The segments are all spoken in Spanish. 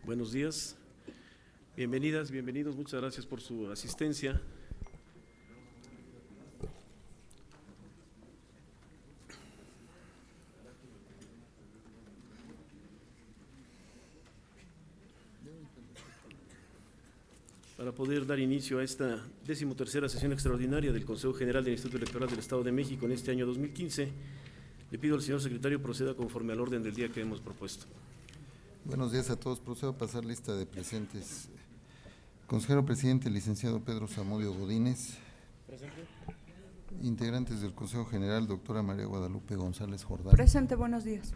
Buenos días, bienvenidas, bienvenidos, muchas gracias por su asistencia. Para poder dar inicio a esta 13ª sesión extraordinaria del Consejo General del Instituto Electoral del Estado de México en este año 2015, le pido al señor secretario proceda conforme al orden del día que hemos propuesto. Buenos días a todos. Procedo a pasar lista de presentes. Consejero presidente, licenciado Pedro Zamudio Godínez. Presente. Integrantes del Consejo General, doctora María Guadalupe González Jordán. Presente, buenos días.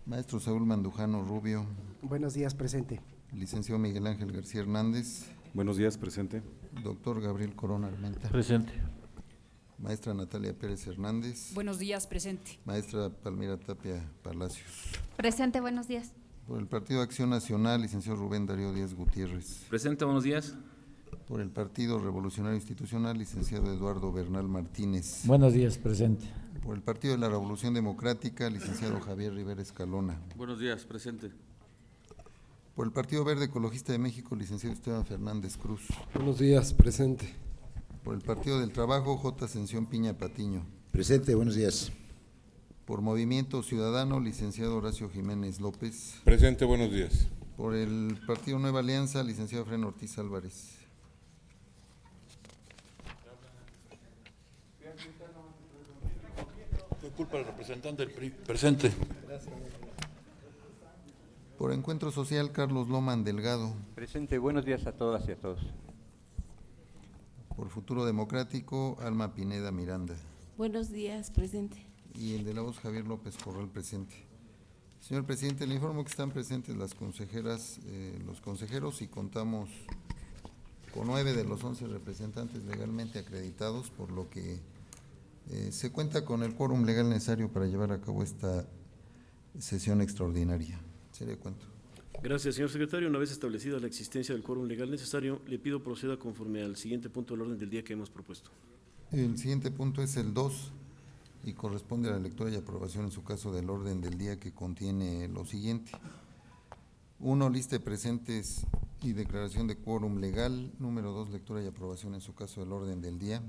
Maestro Saúl Mandujano Rubio. Buenos días, presente. Licenciado Miguel Ángel García Hernández. Buenos días, presente. Doctor Gabriel Corona Armenta. Presente. Maestra Natalia Pérez Hernández. Buenos días, presente. Maestra Palmira Tapia Palacios. Presente, buenos días. Por el Partido Acción Nacional, licenciado Rubén Darío Díaz Gutiérrez. Presente, buenos días. Por el Partido Revolucionario Institucional, licenciado Eduardo Bernal Martínez. Buenos días, presente. Por el Partido de la Revolución Democrática, licenciado Javier Rivera Escalona. Buenos días, presente. Por el Partido Verde Ecologista de México, licenciado Esteban Fernández Cruz. Buenos días, presente. Por el Partido del Trabajo, J. Ascensión Piña Patiño. Presente, buenos días. Por Movimiento Ciudadano, licenciado Horacio Jiménez López. Presente, buenos días. Por el Partido Nueva Alianza, licenciado Efraín Ortiz Álvarez. Fue culpa del representante del PRI. Presente. Por Encuentro Social, Carlos Loman Delgado. Presente, buenos días a todas y a todos. Por Futuro Democrático, Alma Pineda Miranda. Buenos días, presente. Y el de la voz, Javier López Corral, presente. Señor presidente, le informo que están presentes las consejeras, los consejeros, y contamos con 9 de los 11 representantes legalmente acreditados, por lo que se cuenta con el quórum legal necesario para llevar a cabo esta sesión extraordinaria. Se le cuento. Gracias, señor secretario. Una vez establecida la existencia del quórum legal necesario, le pido proceda conforme al siguiente punto del orden del día que hemos propuesto. El siguiente punto es el 2 y corresponde a la lectura y aprobación en su caso del orden del día, que contiene lo siguiente: 1. Lista de presentes y declaración de quórum legal. Número 2, lectura y aprobación en su caso del orden del día.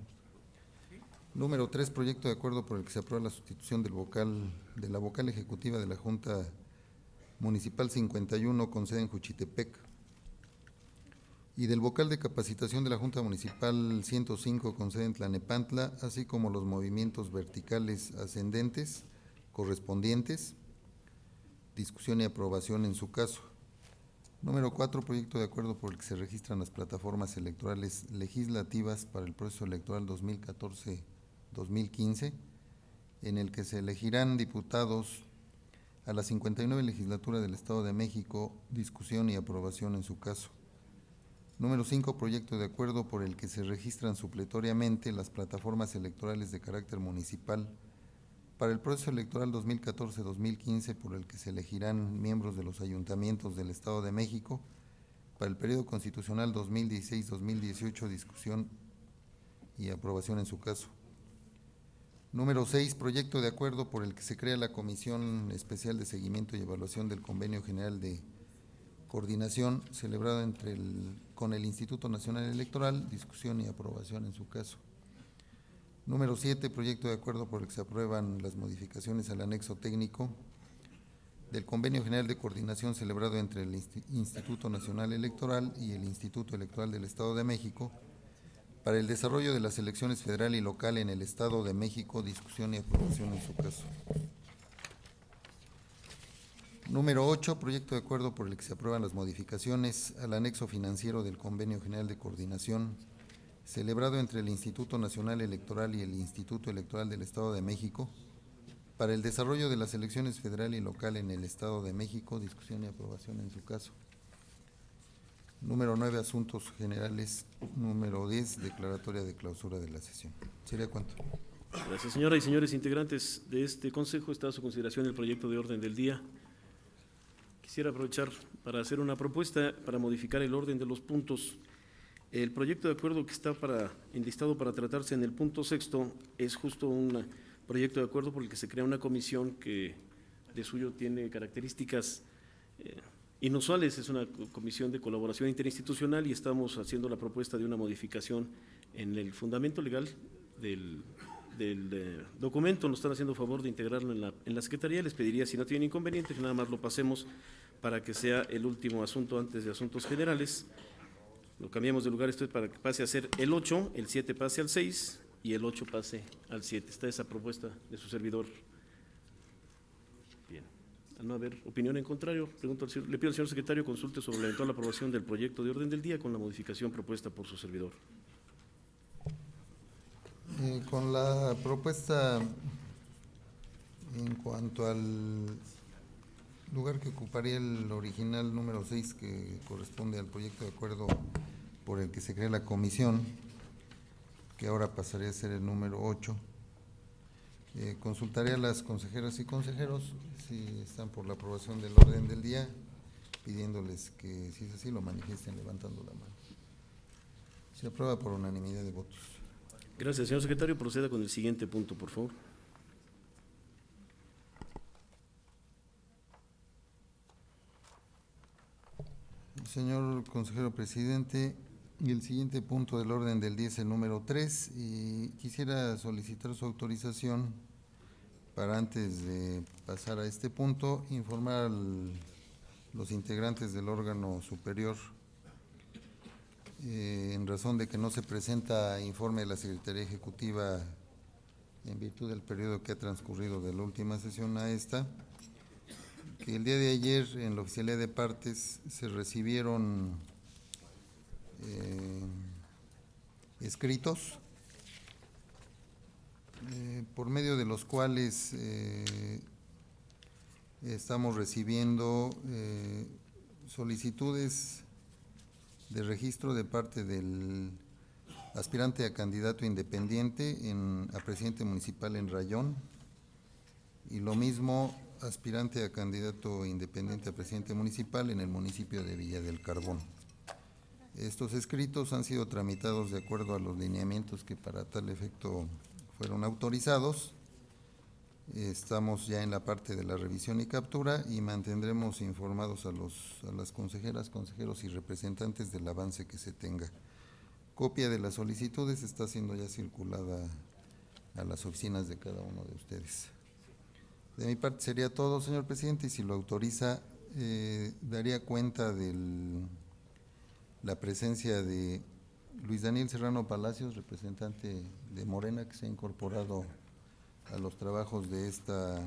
Número 3, proyecto de acuerdo por el que se aprueba la sustitución de la vocal ejecutiva de la Junta Municipal 51 con sede en Juchitepec y del vocal de capacitación de la Junta Municipal 105 con sede en Tlanepantla, así como los movimientos verticales ascendentes correspondientes. Discusión y aprobación en su caso. Número 4, proyecto de acuerdo por el que se registran las plataformas electorales legislativas para el proceso electoral 2014-2015, en el que se elegirán diputados a la 59 legislatura del Estado de México. Discusión y aprobación en su caso. Número 5, proyecto de acuerdo por el que se registran supletoriamente las plataformas electorales de carácter municipal para el proceso electoral 2014-2015, por el que se elegirán miembros de los ayuntamientos del Estado de México para el periodo constitucional 2016-2018. Discusión y aprobación en su caso. Número 6, proyecto de acuerdo por el que se crea la Comisión Especial de Seguimiento y Evaluación del Convenio General de Coordinación celebrado con el Instituto Nacional Electoral. Discusión y aprobación en su caso. Número 7, proyecto de acuerdo por el que se aprueban las modificaciones al anexo técnico del Convenio General de Coordinación celebrado entre el Instituto Nacional Electoral y el Instituto Electoral del Estado de México para el desarrollo de las elecciones federal y local en el Estado de México. Discusión y aprobación en su caso. Número 8, proyecto de acuerdo por el que se aprueban las modificaciones al anexo financiero del Convenio General de Coordinación celebrado entre el Instituto Nacional Electoral y el Instituto Electoral del Estado de México para el desarrollo de las elecciones federal y local en el Estado de México. Discusión y aprobación en su caso. Número 9, asuntos generales. Número 10, declaratoria de clausura de la sesión. ¿Sería cuánto? Gracias, señora y señores integrantes de este consejo. Está a su consideración el proyecto de orden del día. Quisiera aprovechar para hacer una propuesta para modificar el orden de los puntos. El proyecto de acuerdo que está enlistado para tratarse en el punto sexto es justo un proyecto de acuerdo por el que se crea una comisión que de suyo tiene características inusuales. Es una comisión de colaboración interinstitucional y estamos haciendo la propuesta de una modificación en el fundamento legal del documento. Nos están haciendo favor de integrarlo en la Secretaría. Les pediría, si no tienen inconveniente, que nada más lo pasemos para que sea el último asunto antes de asuntos generales. Lo cambiamos de lugar, esto es para que pase a ser el 8, el 7 pase al 6 y el 8 pase al 7. Está esa propuesta de su servidor. Bien. Al no haber opinión en contrario, le pido al señor secretario consulte sobre la eventual aprobación del proyecto de orden del día con la modificación propuesta por su servidor. Con la propuesta en cuanto al lugar que ocuparía el original número 6, que corresponde al proyecto de acuerdo por el que se crea la comisión, que ahora pasaría a ser el número 8, consultaré a las consejeras y consejeros si están por la aprobación del orden del día, pidiéndoles que, si es así, lo manifiesten levantando la mano. Se aprueba por unanimidad de votos. Gracias, señor secretario. Proceda con el siguiente punto, por favor. Señor consejero presidente, y el siguiente punto del orden del día es el número 3, y quisiera solicitar su autorización para, antes de pasar a este punto, informar a los integrantes del órgano superior en razón de que no se presenta informe de la Secretaría Ejecutiva en virtud del periodo que ha transcurrido de la última sesión a esta, que el día de ayer en la oficialía de partes se recibieron escritos por medio de los cuales estamos recibiendo solicitudes de registro de parte del aspirante a candidato independiente a presidente municipal en Rayón, y lo mismo aspirante a candidato independiente a presidente municipal en el municipio de Villa del Carbón. Estos escritos han sido tramitados de acuerdo a los lineamientos que para tal efecto fueron autorizados. Estamos ya en la parte de la revisión y captura y mantendremos informados a las consejeras, consejeros y representantes del avance que se tenga. Copia de las solicitudes está siendo ya circulada a las oficinas de cada uno de ustedes. De mi parte sería todo, señor presidente, y si lo autoriza, daría cuenta de la presencia de Luis Daniel Serrano Palacios, representante de Morena, que se ha incorporado a los trabajos de esta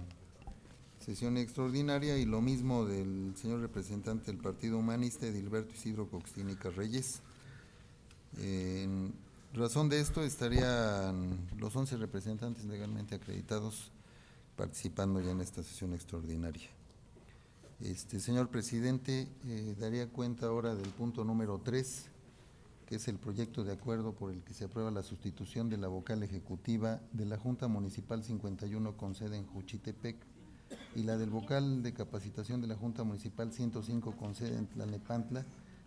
sesión extraordinaria, y lo mismo del señor representante del Partido Humanista, Edilberto Isidro Coxtínica Reyes. En razón de esto estarían los 11 representantes legalmente acreditados participando ya en esta sesión extraordinaria. Señor presidente, daría cuenta ahora del punto número 3, que es el proyecto de acuerdo por el que se aprueba la sustitución de la vocal ejecutiva de la Junta Municipal 51 con sede en Juchitepec y la del vocal de capacitación de la Junta Municipal 105 con sede en Tlalnepantla,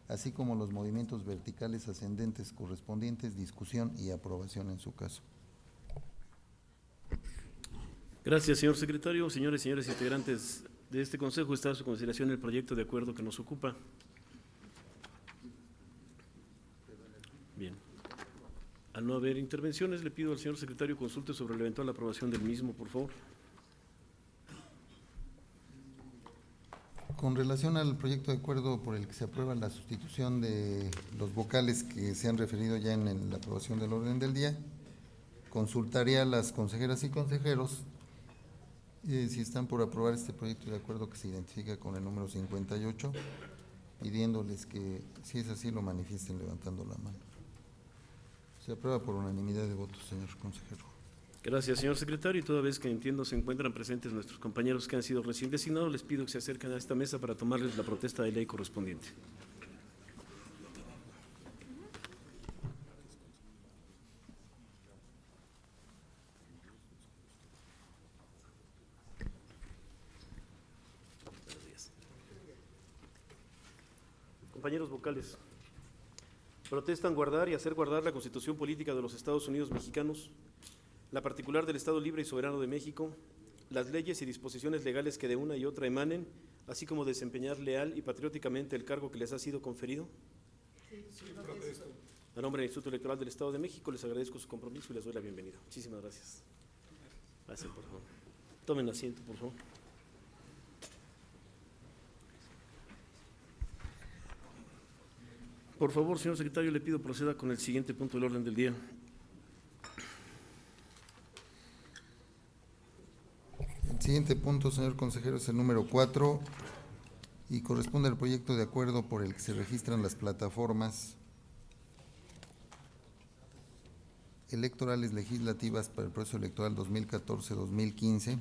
así como los movimientos verticales ascendentes correspondientes, discusión y aprobación en su caso. Gracias, señor secretario. Señores y señores integrantes de este consejo, está a su consideración el proyecto de acuerdo que nos ocupa. Bien. Al no haber intervenciones, le pido al señor secretario consulte sobre la eventual aprobación del mismo, por favor. Con relación al proyecto de acuerdo por el que se aprueba la sustitución de los vocales que se han referido ya en la aprobación del orden del día, consultaría a las consejeras y consejeros si están por aprobar este proyecto de acuerdo que se identifica con el número 58, pidiéndoles que, si es así, lo manifiesten levantando la mano. Se aprueba por unanimidad de votos, señor consejero. Gracias, señor secretario, y toda vez que entiendo se encuentran presentes nuestros compañeros que han sido recién designados, les pido que se acerquen a esta mesa para tomarles la protesta de ley correspondiente. Compañeros vocales, protestan guardar y hacer guardar la Constitución Política de los Estados Unidos Mexicanos, la particular del Estado Libre y Soberano de México, las leyes y disposiciones legales que de una y otra emanen, así como desempeñar leal y patrióticamente el cargo que les ha sido conferido. A nombre del Instituto Electoral del Estado de México les agradezco su compromiso y les doy la bienvenida. Muchísimas gracias. Pasen, por favor. Tomen asiento, por favor. Por favor, señor secretario, le pido proceda con el siguiente punto del orden del día. El siguiente punto, señor consejero, es el número 4 y corresponde al proyecto de acuerdo por el que se registran las plataformas electorales legislativas para el proceso electoral 2014-2015,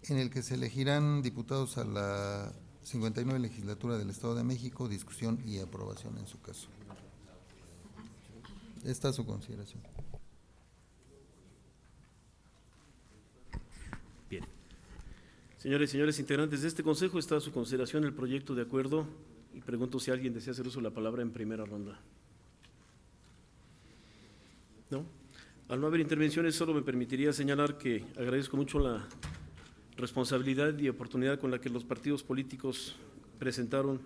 en el que se elegirán diputados a la 59 legislatura del Estado de México, discusión y aprobación en su caso. Esta es su consideración. Bien. Señores y señores integrantes de este consejo, está a su consideración el proyecto de acuerdo y pregunto si alguien desea hacer uso de la palabra en primera ronda. ¿No? Al no haber intervenciones, solo me permitiría señalar que agradezco mucho la responsabilidad y oportunidad con la que los partidos políticos presentaron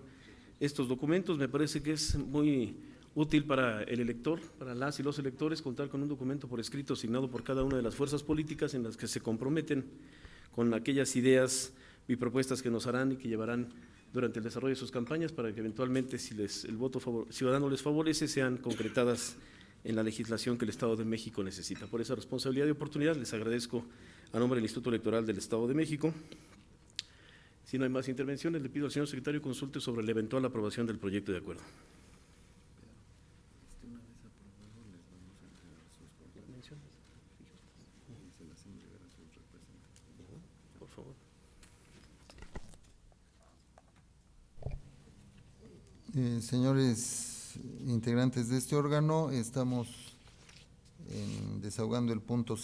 estos documentos. Me parece que es muy útil para el elector, para las y los electores, contar con un documento por escrito asignado por cada una de las fuerzas políticas en las que se comprometen con aquellas ideas y propuestas que nos harán y que llevarán durante el desarrollo de sus campañas para que eventualmente, si el voto ciudadano les favorece, sean concretadas en la legislación que el Estado de México necesita. Por esa responsabilidad y oportunidad les agradezco a nombre del Instituto Electoral del Estado de México. Si no hay más intervenciones, le pido al señor secretario consulte sobre la eventual aprobación del proyecto de acuerdo. Por favor. Señores integrantes de este órgano, estamos desahogando el punto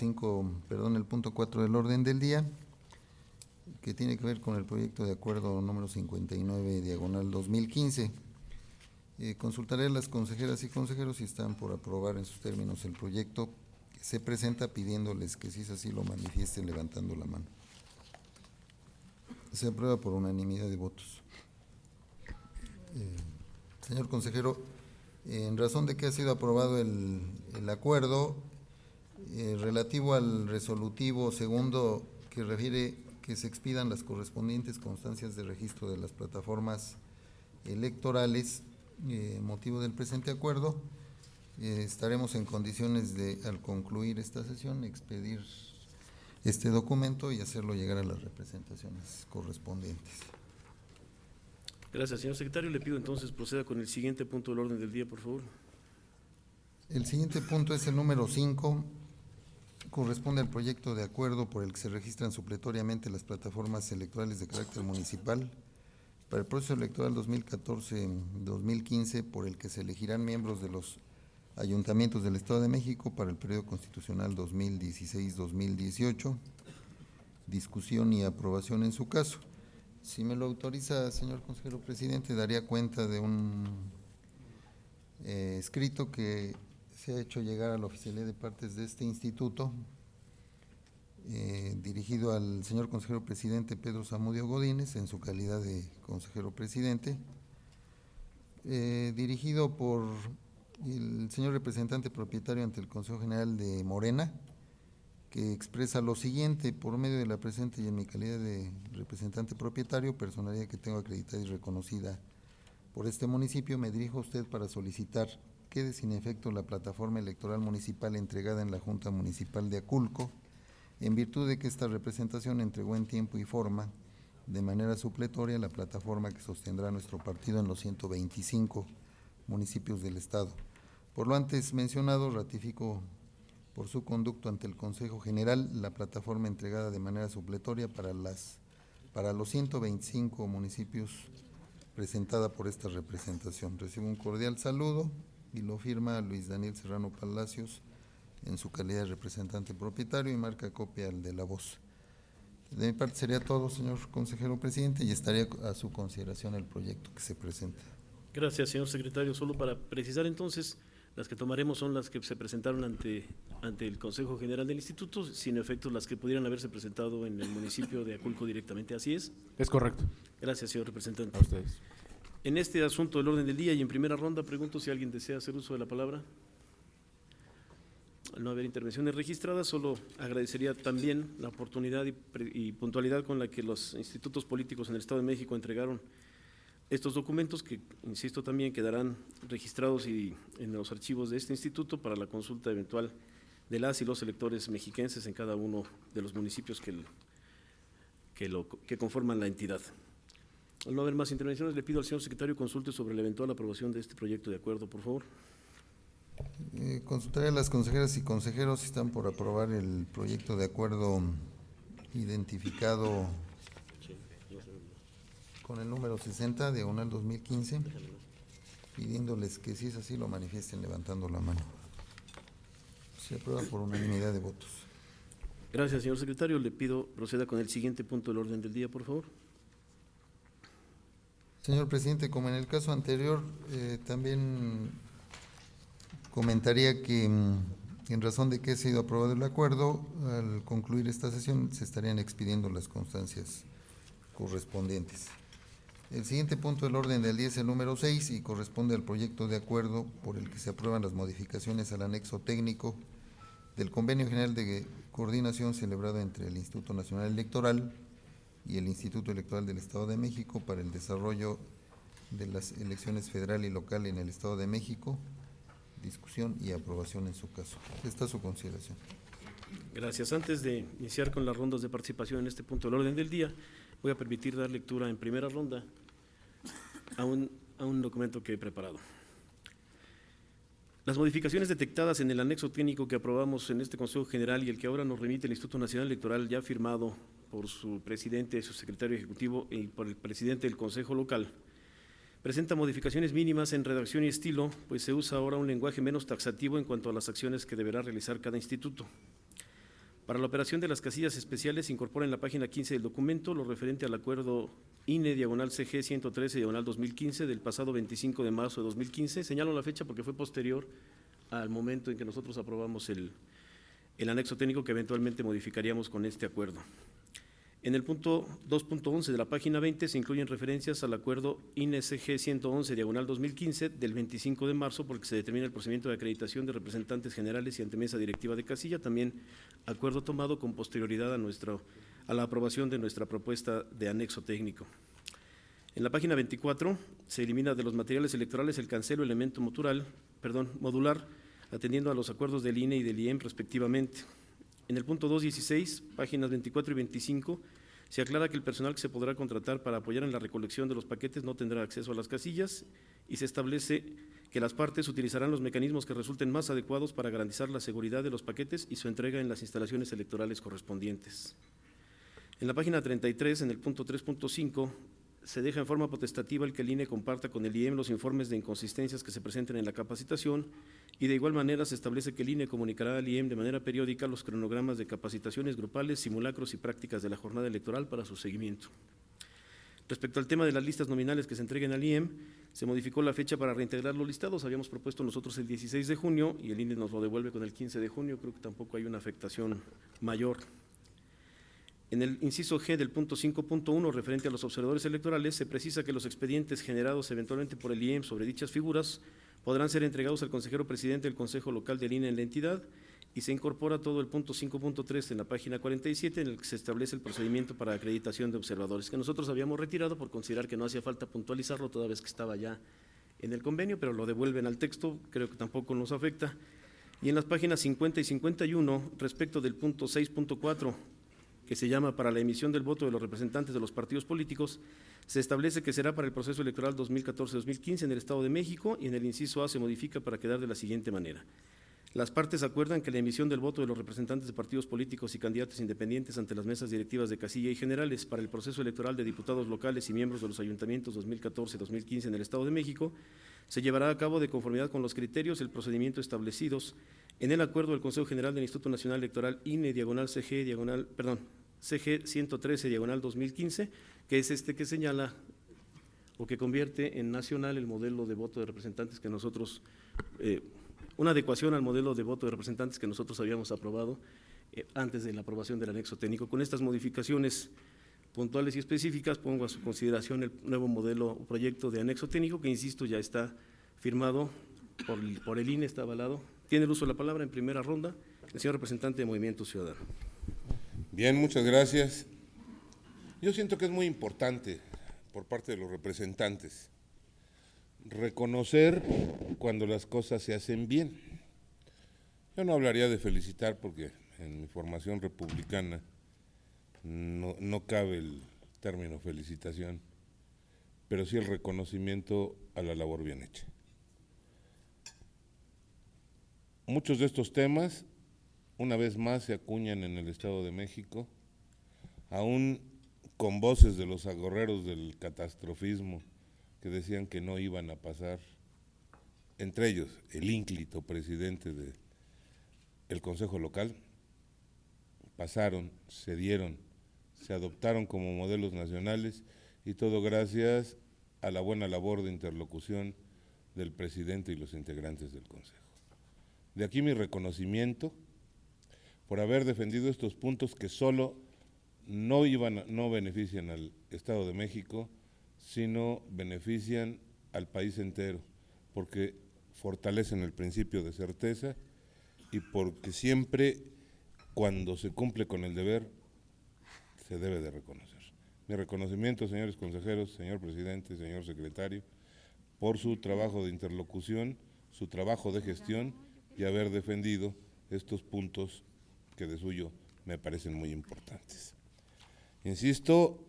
4 del orden del día, que tiene que ver con el proyecto de acuerdo número 59/2015. Consultaré a las consejeras y consejeros si están por aprobar en sus términos el proyecto que se presenta, pidiéndoles que si es así lo manifiesten levantando la mano. Se aprueba por unanimidad de votos. Señor consejero, en razón de que ha sido aprobado el acuerdo relativo al resolutivo segundo, que refiere que se expidan las correspondientes constancias de registro de las plataformas electorales, motivo del presente acuerdo, estaremos en condiciones de, al concluir esta sesión, expedir este documento y hacerlo llegar a las representaciones correspondientes. Gracias, señor secretario. Le pido entonces proceda con el siguiente punto del orden del día, por favor. El siguiente punto es el número 5, corresponde al proyecto de acuerdo por el que se registran supletoriamente las plataformas electorales de carácter municipal para el proceso electoral 2014-2015, por el que se elegirán miembros de los ayuntamientos del Estado de México para el periodo constitucional 2016-2018, discusión y aprobación en su caso. Si me lo autoriza, señor consejero presidente, daría cuenta de un escrito que se ha hecho llegar a la oficialía de partes de este instituto, dirigido al señor consejero presidente Pedro Zamudio Godínez, en su calidad de consejero presidente, dirigido por el señor representante propietario ante el Consejo General de Morena, que expresa lo siguiente: por medio de la presente y en mi calidad de representante propietario, personalidad que tengo acreditada y reconocida por este municipio, me dirijo a usted para solicitar quede sin efecto la plataforma electoral municipal entregada en la Junta Municipal de Aculco, en virtud de que esta representación entregó en tiempo y forma, de manera supletoria, la plataforma que sostendrá nuestro partido en los 125 municipios del Estado. Por lo antes mencionado, ratifico por su conducto ante el Consejo General la plataforma entregada de manera supletoria para los 125 municipios presentada por esta representación. Recibo un cordial saludo y lo firma Luis Daniel Serrano Palacios en su calidad de representante propietario y marca copia al de la voz. De mi parte sería todo, señor consejero presidente, y estaría a su consideración el proyecto que se presenta. Gracias, señor secretario. Solo para precisar entonces, las que tomaremos son las que se presentaron ante el Consejo General del Instituto, sin efectos las que pudieran haberse presentado en el municipio de Aculco directamente. ¿Así es? Es correcto. Gracias, señor representante. A ustedes. En este asunto del orden del día y en primera ronda, pregunto si alguien desea hacer uso de la palabra. Al no haber intervenciones registradas, solo agradecería también la oportunidad y puntualidad con la que los institutos políticos en el Estado de México entregaron estos documentos que, insisto, también quedarán registrados en los archivos de este instituto para la consulta eventual de las y los electores mexiquenses en cada uno de los municipios que conforman la entidad. Al no haber más intervenciones, le pido al señor secretario consulte sobre la eventual aprobación de este proyecto de acuerdo, por favor. Consultaré a las consejeras y consejeros si están por aprobar el proyecto de acuerdo identificado con el número 60, diagonal 2015, pidiéndoles que si es así lo manifiesten levantando la mano. Se aprueba por unanimidad de votos. Gracias, señor secretario. Le pido proceda con el siguiente punto del orden del día, por favor. Señor presidente, como en el caso anterior, también comentaría que en razón de que ha sido aprobado el acuerdo, al concluir esta sesión se estarían expidiendo las constancias correspondientes. El siguiente punto del orden del día es el número 6 y corresponde al proyecto de acuerdo por el que se aprueban las modificaciones al anexo técnico del Convenio General de Coordinación celebrado entre el Instituto Nacional Electoral y el Instituto Electoral del Estado de México para el desarrollo de las elecciones federal y local en el Estado de México, discusión y aprobación en su caso. Está a su consideración. Gracias. Antes de iniciar con las rondas de participación en este punto del orden del día, voy a permitir dar lectura en primera ronda a un documento que he preparado. Las modificaciones detectadas en el anexo técnico que aprobamos en este Consejo General y el que ahora nos remite el Instituto Nacional Electoral, ya firmado por su presidente, su secretario ejecutivo y por el presidente del Consejo Local, presenta modificaciones mínimas en redacción y estilo, pues se usa ahora un lenguaje menos taxativo en cuanto a las acciones que deberá realizar cada instituto. Para la operación de las casillas especiales se incorpora en la página 15 del documento lo referente al acuerdo INE/CG 113/2015 del pasado 25 de marzo de 2015. Señalo la fecha porque fue posterior al momento en que nosotros aprobamos el anexo técnico que eventualmente modificaríamos con este acuerdo. En el punto 2.11 de la página 20 se incluyen referencias al acuerdo INE-CG 111/2015 del 25 de marzo, porque se determina el procedimiento de acreditación de representantes generales y ante mesa directiva de casilla, también acuerdo tomado con posterioridad a la aprobación de nuestra propuesta de anexo técnico. En la página 24 se elimina de los materiales electorales el cancelo elemento modular, atendiendo a los acuerdos del INE y del IEM respectivamente. En el punto 2.16, páginas 24 y 25, se aclara que el personal que se podrá contratar para apoyar en la recolección de los paquetes no tendrá acceso a las casillas y se establece que las partes utilizarán los mecanismos que resulten más adecuados para garantizar la seguridad de los paquetes y su entrega en las instalaciones electorales correspondientes. En la página 33, en el punto 3.5, se deja en forma potestativa el que el INE comparta con el IEM los informes de inconsistencias que se presenten en la capacitación y de igual manera se establece que el INE comunicará al IEM de manera periódica los cronogramas de capacitaciones grupales, simulacros y prácticas de la jornada electoral para su seguimiento. Respecto al tema de las listas nominales que se entreguen al IEM, se modificó la fecha para reintegrar los listados. Habíamos propuesto nosotros el 16 de junio y el INE nos lo devuelve con el 15 de junio. Creo que tampoco hay una afectación mayor. En el inciso G del punto 5.1, referente a los observadores electorales, se precisa que los expedientes generados eventualmente por el IEM sobre dichas figuras podrán ser entregados al consejero presidente del Consejo Local del INE en la entidad y se incorpora todo el punto 5.3 en la página 47 en el que se establece el procedimiento para acreditación de observadores, que nosotros habíamos retirado por considerar que no hacía falta puntualizarlo toda vez que estaba ya en el convenio, pero lo devuelven al texto, creo que tampoco nos afecta. Y en las páginas 50 y 51, respecto del punto 6.4, que se llama para la emisión del voto de los representantes de los partidos políticos, se establece que será para el proceso electoral 2014-2015 en el Estado de México y en el inciso A se modifica para quedar de la siguiente manera. Las partes acuerdan que la emisión del voto de los representantes de partidos políticos y candidatos independientes ante las mesas directivas de casilla y generales para el proceso electoral de diputados locales y miembros de los ayuntamientos 2014-2015 en el Estado de México se llevará a cabo de conformidad con los criterios y el procedimiento establecidos en el acuerdo del Consejo General del Instituto Nacional Electoral INE/CG/CG CG 113, diagonal 2015, que es este que señala o que convierte en nacional el modelo de voto de representantes que nosotros, una adecuación al modelo de voto de representantes que nosotros habíamos aprobado antes de la aprobación del anexo técnico. Con estas modificaciones puntuales y específicas pongo a su consideración el nuevo modelo o proyecto de anexo técnico que, insisto, ya está firmado por el INE, está avalado. Tiene el uso de la palabra en primera ronda el señor representante de Movimiento Ciudadano. Bien, muchas gracias. Yo siento que es muy importante por parte de los representantes reconocer cuando las cosas se hacen bien. Yo no hablaría de felicitar porque en mi formación republicana no cabe el término felicitación, pero sí el reconocimiento a la labor bien hecha. Muchos de estos temas, una vez más, se acuñan en el Estado de México, aún con voces de los agorreros del catastrofismo que decían que no iban a pasar, entre ellos el ínclito presidente del Consejo Local. Pasaron, se dieron, se adoptaron como modelos nacionales, y todo gracias a la buena labor de interlocución del presidente y los integrantes del Consejo. De aquí mi reconocimiento por haber defendido estos puntos que solo no benefician al Estado de México, sino benefician al país entero, porque fortalecen el principio de certeza y porque siempre, cuando se cumple con el deber, se debe de reconocer. Mi reconocimiento, señores consejeros, señor presidente, señor secretario, por su trabajo de interlocución, su trabajo de gestión y haber defendido estos puntos que de suyo me parecen muy importantes. Insisto,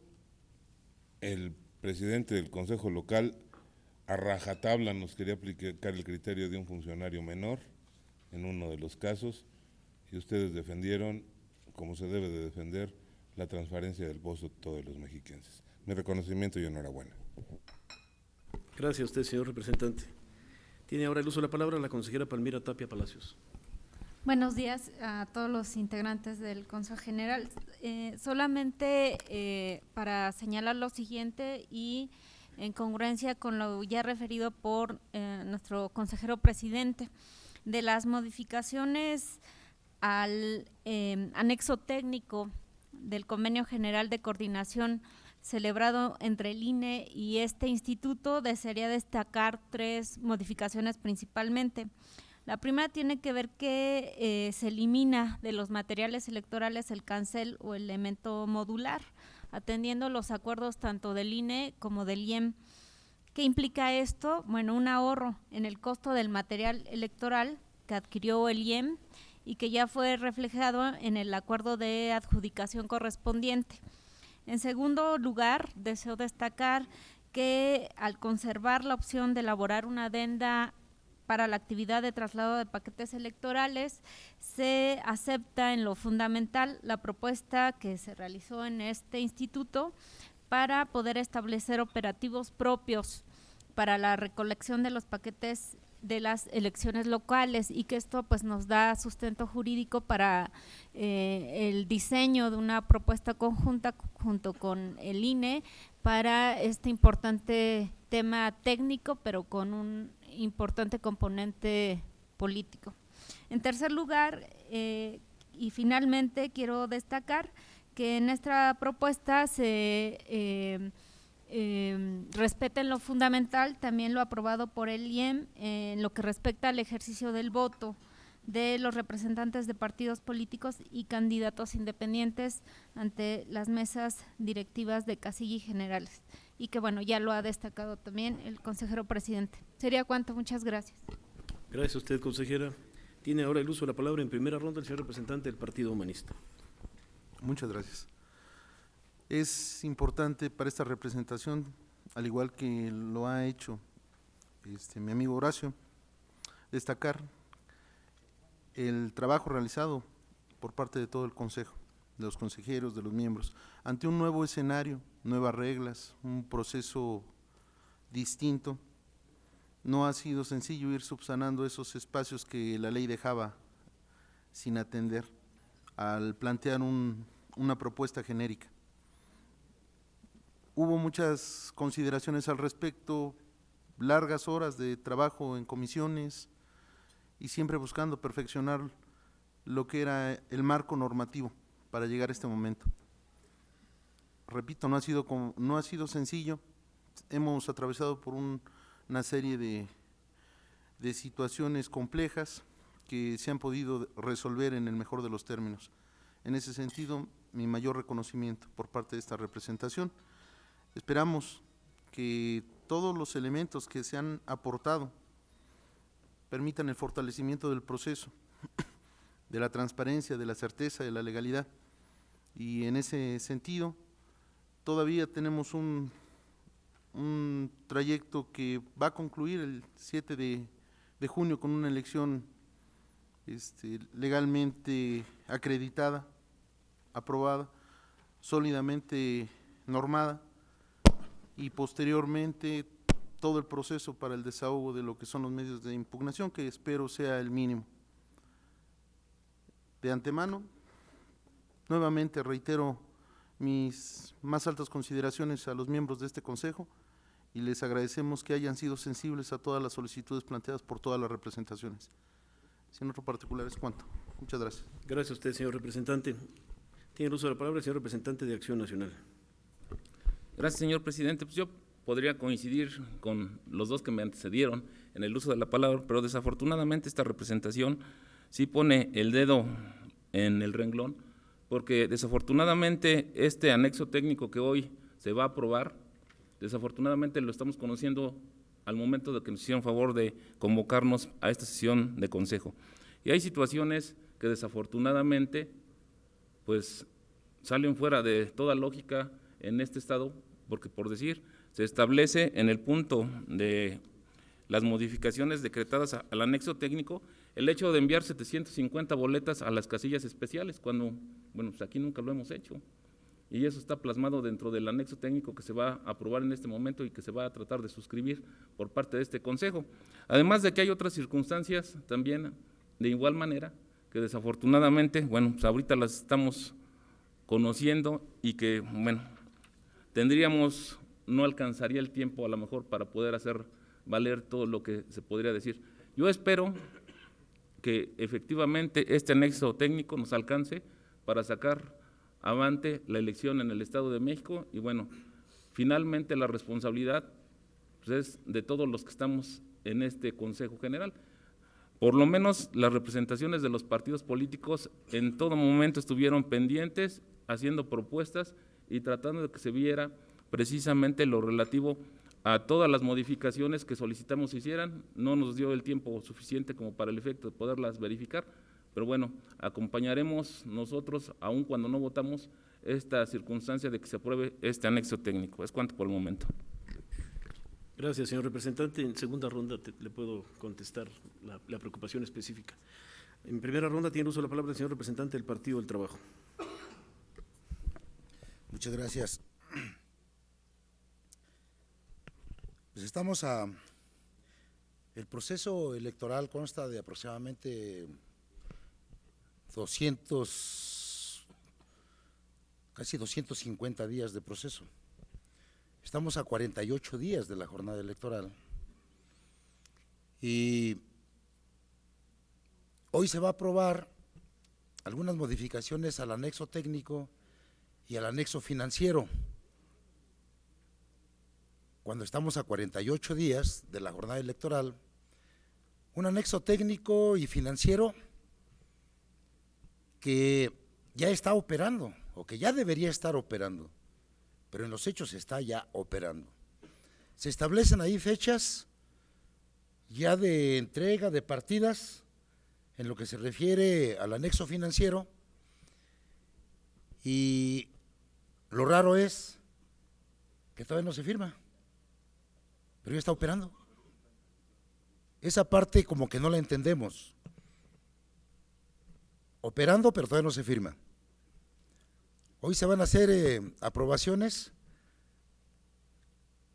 el presidente del Consejo Local a rajatabla nos quería aplicar el criterio de un funcionario menor en uno de los casos, y ustedes defendieron, como se debe de defender, la transparencia del voto de los mexiquenses. Mi reconocimiento y enhorabuena. Gracias a usted, señor representante. Tiene ahora el uso de la palabra la consejera Palmira Tapia Palacios. Buenos días a todos los integrantes del Consejo General. Solamente para señalar lo siguiente y en congruencia con lo ya referido por nuestro consejero presidente, de las modificaciones al anexo técnico del Convenio General de Coordinación celebrado entre el INE y este instituto, desearía destacar tres modificaciones principalmente. La primera tiene que ver que se elimina de los materiales electorales el cancel o elemento modular, atendiendo los acuerdos tanto del INE como del IEM. ¿Qué implica esto? Bueno, un ahorro en el costo del material electoral que adquirió el IEM y que ya fue reflejado en el acuerdo de adjudicación correspondiente. En segundo lugar, deseo destacar que al conservar la opción de elaborar una adenda para la actividad de traslado de paquetes electorales, se acepta en lo fundamental la propuesta que se realizó en este instituto para poder establecer operativos propios para la recolección de los paquetes de las elecciones locales, y que esto pues nos da sustento jurídico para el diseño de una propuesta conjunta junto con el INE para este importante tema técnico, pero con un importante componente político. En tercer lugar, y finalmente quiero destacar que en esta propuesta se respeta en lo fundamental también lo aprobado por el IEM en lo que respecta al ejercicio del voto de los representantes de partidos políticos y candidatos independientes ante las mesas directivas de casilla y generales, y que bueno, ya lo ha destacado también el consejero presidente. Sería cuanto, muchas gracias. Gracias a usted, consejera. Tiene ahora el uso de la palabra en primera ronda el señor representante del Partido Humanista. Muchas gracias. Es importante para esta representación, al igual que lo ha hecho mi amigo Horacio, destacar el trabajo realizado por parte de todo el Consejo, de los consejeros, de los miembros, ante un nuevo escenario, nuevas reglas, un proceso distinto. No ha sido sencillo ir subsanando esos espacios que la ley dejaba sin atender al plantear un una propuesta genérica. Hubo muchas consideraciones al respecto, largas horas de trabajo en comisiones y siempre buscando perfeccionar lo que era el marco normativo para llegar a este momento. Repito, no ha sido sencillo, hemos atravesado por una serie de situaciones complejas que se han podido resolver en el mejor de los términos. En ese sentido, mi mayor reconocimiento por parte de esta representación. Esperamos que todos los elementos que se han aportado permitan el fortalecimiento del proceso, de la transparencia, de la certeza, de la legalidad. Y en ese sentido, todavía tenemos un trayecto que va a concluir el 7 de junio con una elección legalmente acreditada, aprobada, sólidamente normada, y posteriormente todo el proceso para el desahogo de lo que son los medios de impugnación, que espero sea el mínimo. De antemano, nuevamente reitero mis más altas consideraciones a los miembros de este Consejo y les agradecemos que hayan sido sensibles a todas las solicitudes planteadas por todas las representaciones. Sin otro particular es cuanto. Muchas gracias. Gracias a usted, señor representante. Tiene el uso de la palabra el señor representante de Acción Nacional. Gracias, señor presidente. Pues yo podría coincidir con los dos que me antecedieron en el uso de la palabra, pero desafortunadamente esta representación sí pone el dedo en el renglón, porque desafortunadamente este anexo técnico que hoy se va a aprobar, desafortunadamente lo estamos conociendo al momento de que nos hicieron favor de convocarnos a esta sesión de consejo. Y hay situaciones que desafortunadamente pues salen fuera de toda lógica en este estado, porque por decir, se establece en el punto de las modificaciones decretadas al anexo técnico el hecho de enviar 750 boletas a las casillas especiales, cuando, bueno, pues aquí nunca lo hemos hecho. Y eso está plasmado dentro del anexo técnico que se va a aprobar en este momento y que se va a tratar de suscribir por parte de este Consejo. Además de que hay otras circunstancias también de igual manera que desafortunadamente, bueno, pues ahorita las estamos conociendo y que, bueno, no alcanzaría el tiempo a lo mejor para poder hacer valer todo lo que se podría decir. Yo espero que efectivamente este anexo técnico nos alcance para sacar avante la elección en el Estado de México y bueno, finalmente la responsabilidad pues, es de todos los que estamos en este Consejo General. Por lo menos las representaciones de los partidos políticos en todo momento estuvieron pendientes, haciendo propuestas y tratando de que se viera precisamente lo relativo a todas las modificaciones que solicitamos se hicieran. No nos dio el tiempo suficiente como para el efecto de poderlas verificar, pero bueno, acompañaremos nosotros, aun cuando no votamos, esta circunstancia de que se apruebe este anexo técnico. Es cuanto por el momento. Gracias, señor representante. En segunda ronda le puedo contestar la preocupación específica. En primera ronda tiene uso de la palabra el señor representante del Partido del Trabajo. Muchas gracias. Pues el proceso electoral consta de aproximadamente casi 250 días de proceso. Estamos a 48 días de la jornada electoral y hoy se va a aprobar algunas modificaciones al anexo técnico y al anexo financiero. Cuando estamos a 48 días de la jornada electoral, un anexo técnico y financiero que ya está operando o que ya debería estar operando, pero en los hechos está ya operando. Se establecen ahí fechas ya de entrega de partidas en lo que se refiere al anexo financiero y lo raro es que todavía no se firma, pero ya está operando. Esa parte como que no la entendemos. Operando, pero todavía no se firma. Hoy se van a hacer aprobaciones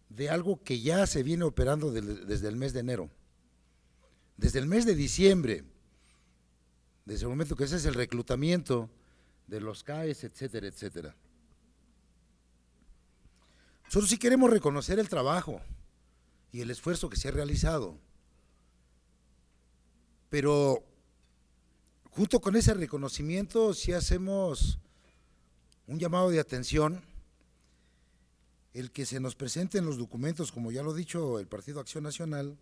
de algo que ya se viene operando desde el mes de enero. Desde el mes de diciembre, desde el momento que ese es el reclutamiento de los CAES, etcétera, etcétera. Nosotros sí queremos reconocer el trabajo y el esfuerzo que se ha realizado, pero junto con ese reconocimiento sí hacemos un llamado de atención, el que se nos presenten los documentos, como ya lo ha dicho el Partido Acción Nacional,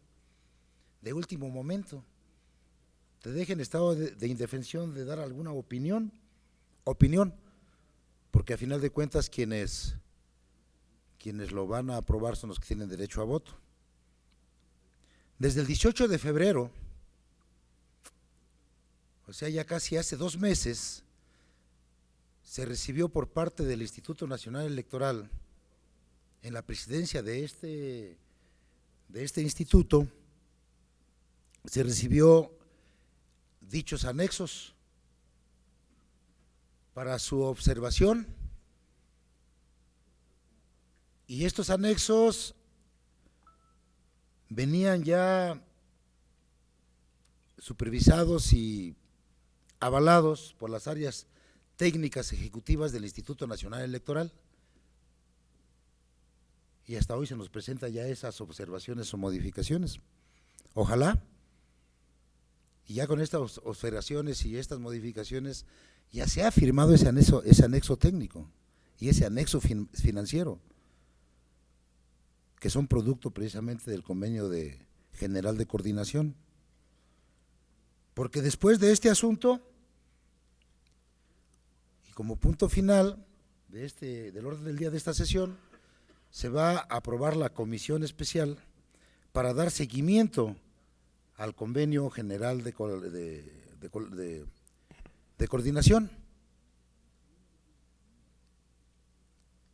de último momento, te dejen en estado de indefensión de dar alguna opinión, porque a final de cuentas quienes lo van a aprobar son los que tienen derecho a voto. Desde el 18 de febrero, o sea, ya casi hace 2 meses, se recibió por parte del Instituto Nacional Electoral, en la presidencia de este instituto, se recibió dichos anexos para su observación, y estos anexos venían ya supervisados y avalados por las áreas técnicas ejecutivas del Instituto Nacional Electoral, y hasta hoy se nos presenta ya esas observaciones o modificaciones. Ojalá, y ya con estas observaciones y estas modificaciones, ya se ha firmado ese anexo técnico y ese anexo financiero, que son producto precisamente del convenio general de coordinación. Porque después de este asunto, y como punto final del orden del día de esta sesión, se va a aprobar la comisión especial para dar seguimiento al convenio general de coordinación.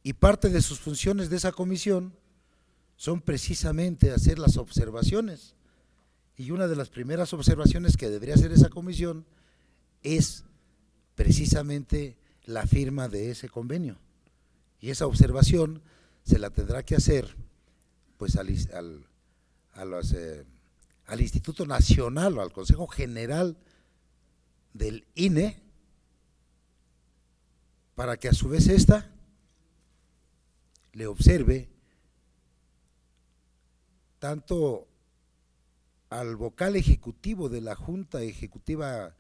Y parte de sus funciones de esa comisión son precisamente hacer las observaciones, y una de las primeras observaciones que debería hacer esa comisión es precisamente la firma de ese convenio, y esa observación se la tendrá que hacer pues al Instituto Nacional o al Consejo General del INE, para que a su vez ésta le observe tanto al vocal ejecutivo de la Junta Ejecutiva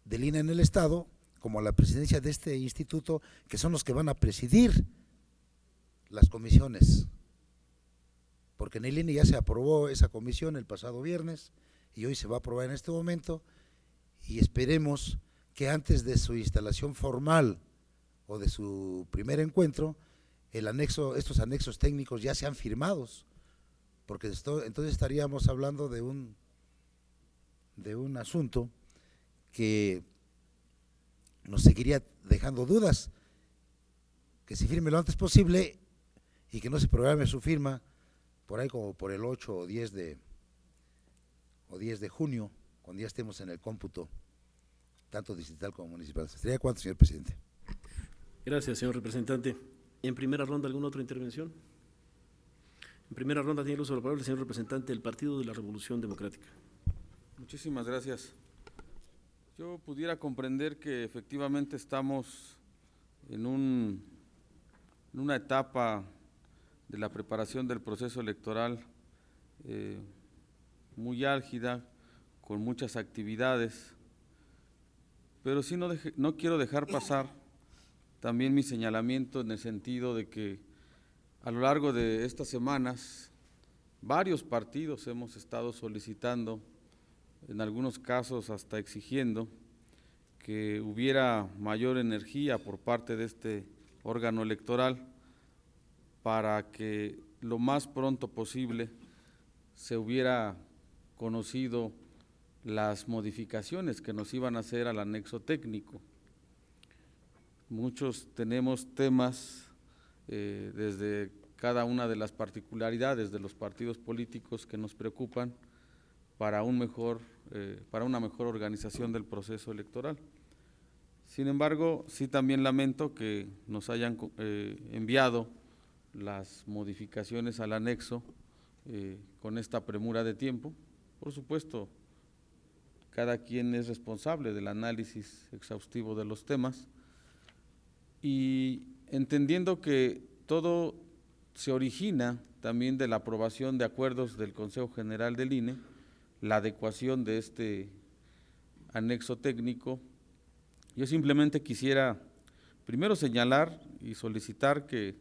del INE en el Estado, como a la presidencia de este instituto, que son los que van a presidir las comisiones, porque en el INE ya se aprobó esa comisión el pasado viernes y hoy se va a aprobar en este momento, y esperemos que antes de su instalación formal o de su primer encuentro, estos anexos técnicos ya sean firmados, porque entonces estaríamos hablando de un asunto que nos seguiría dejando dudas, que se firme lo antes posible y que no se programe su firma por ahí como por el 8 o 10 de junio, cuando ya estemos en el cómputo, tanto distrital como municipal. ¿Sería cuánto, señor presidente? Gracias, señor representante. En primera ronda, ¿alguna otra intervención? En primera ronda tiene el uso de la palabra el señor representante del Partido de la Revolución Democrática. Muchísimas gracias. Yo pudiera comprender que efectivamente estamos en una etapa de la preparación del proceso electoral muy álgida, con muchas actividades, pero sí no quiero dejar pasar también mi señalamiento en el sentido de que a lo largo de estas semanas varios partidos hemos estado solicitando, en algunos casos hasta exigiendo, que hubiera mayor energía por parte de este órgano electoral para que lo más pronto posible se hubiera conocido las modificaciones que nos iban a hacer al anexo técnico. Muchos tenemos temas desde cada una de las particularidades de los partidos políticos que nos preocupan para una mejor organización del proceso electoral. Sin embargo, sí también lamento que nos hayan enviado las modificaciones al anexo con esta premura de tiempo. Por supuesto, cada quien es responsable del análisis exhaustivo de los temas, y entendiendo que todo se origina también de la aprobación de acuerdos del Consejo General del INE, la adecuación de este anexo técnico, yo simplemente quisiera primero señalar y solicitar que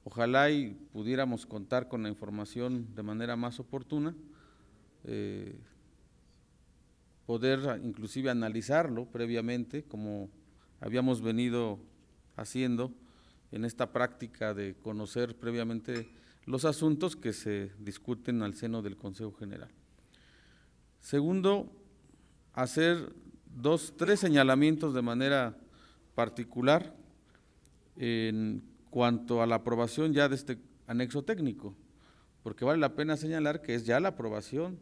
ojalá y pudiéramos contar con la información de manera más oportuna, poder inclusive analizarlo previamente, como habíamos venido haciendo en esta práctica de conocer previamente los asuntos que se discuten al seno del Consejo General. Segundo, hacer tres señalamientos de manera particular en cuanto a la aprobación ya de este anexo técnico, porque vale la pena señalar que es ya la aprobación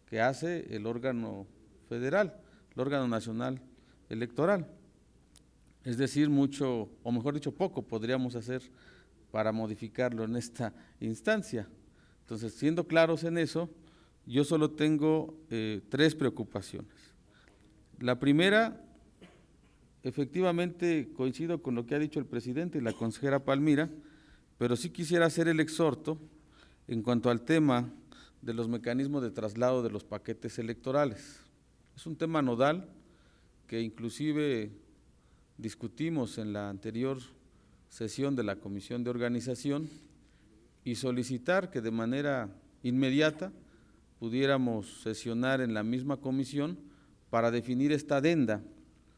que hace el órgano federal, el órgano nacional electoral. Es decir, mucho, o mejor dicho, poco podríamos hacer para modificarlo en esta instancia. Entonces, siendo claros en eso, yo solo tengo tres preocupaciones. La primera, efectivamente coincido con lo que ha dicho el presidente y la consejera Palmira, pero sí quisiera hacer el exhorto en cuanto al tema de los mecanismos de traslado de los paquetes electorales. Es un tema nodal que inclusive discutimos en la anterior sesión de la Comisión de Organización y solicitar que de manera inmediata pudiéramos sesionar en la misma comisión para definir esta adenda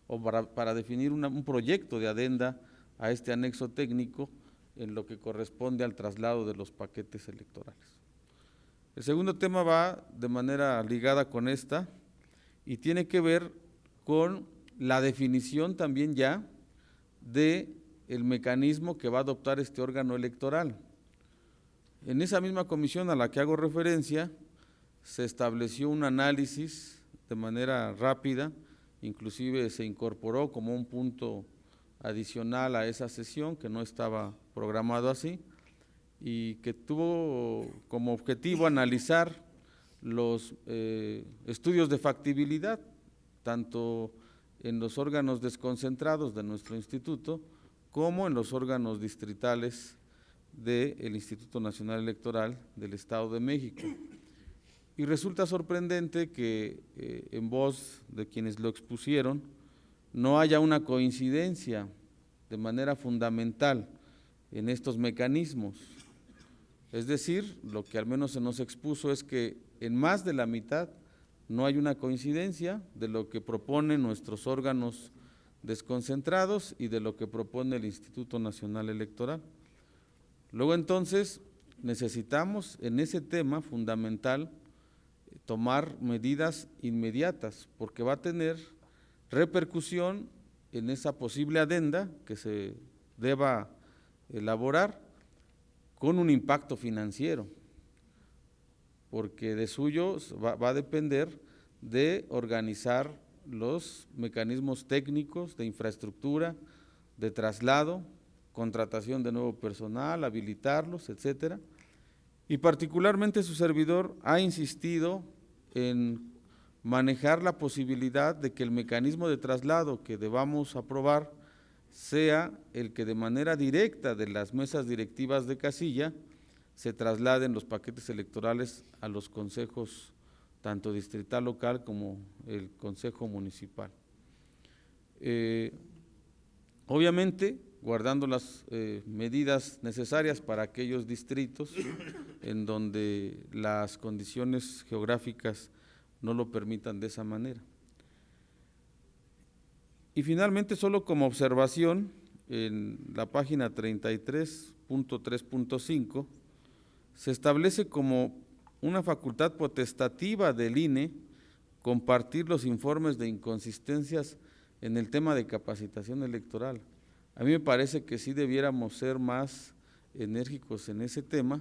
o para definir un proyecto de adenda a este anexo técnico en lo que corresponde al traslado de los paquetes electorales. El segundo tema va de manera ligada con esta y tiene que ver con la definición también ya de el mecanismo que va a adoptar este órgano electoral. En esa misma comisión a la que hago referencia se estableció un análisis de manera rápida, inclusive se incorporó como un punto adicional a esa sesión que no estaba programado así y que tuvo como objetivo analizar los estudios de factibilidad, tanto en los órganos desconcentrados de nuestro instituto como en los órganos distritales del Instituto Nacional Electoral del Estado de México. Y resulta sorprendente que en voz de quienes lo expusieron no haya una coincidencia de manera fundamental en estos mecanismos. Es decir, lo que al menos se nos expuso es que en más de la mitad no hay una coincidencia de lo que proponen nuestros órganos desconcentrados y de lo que propone el Instituto Nacional Electoral. Luego entonces necesitamos en ese tema fundamental tomar medidas inmediatas porque va a tener repercusión en esa posible adenda que se deba elaborar con un impacto financiero, porque de suyo va a depender de organizar los mecanismos técnicos de infraestructura, de traslado, contratación de nuevo personal, habilitarlos, etcétera. Y particularmente su servidor ha insistido en manejar la posibilidad de que el mecanismo de traslado que debamos aprobar sea el que de manera directa de las mesas directivas de casilla se trasladen los paquetes electorales a los consejos tanto distrital local como el consejo municipal. Obviamente, guardando las medidas necesarias para aquellos distritos en donde las condiciones geográficas no lo permitan de esa manera. Y finalmente, solo como observación, en la página 33.3.5 se establece como una facultad potestativa del INE compartir los informes de inconsistencias en el tema de capacitación electoral. A mí me parece que sí debiéramos ser más enérgicos en ese tema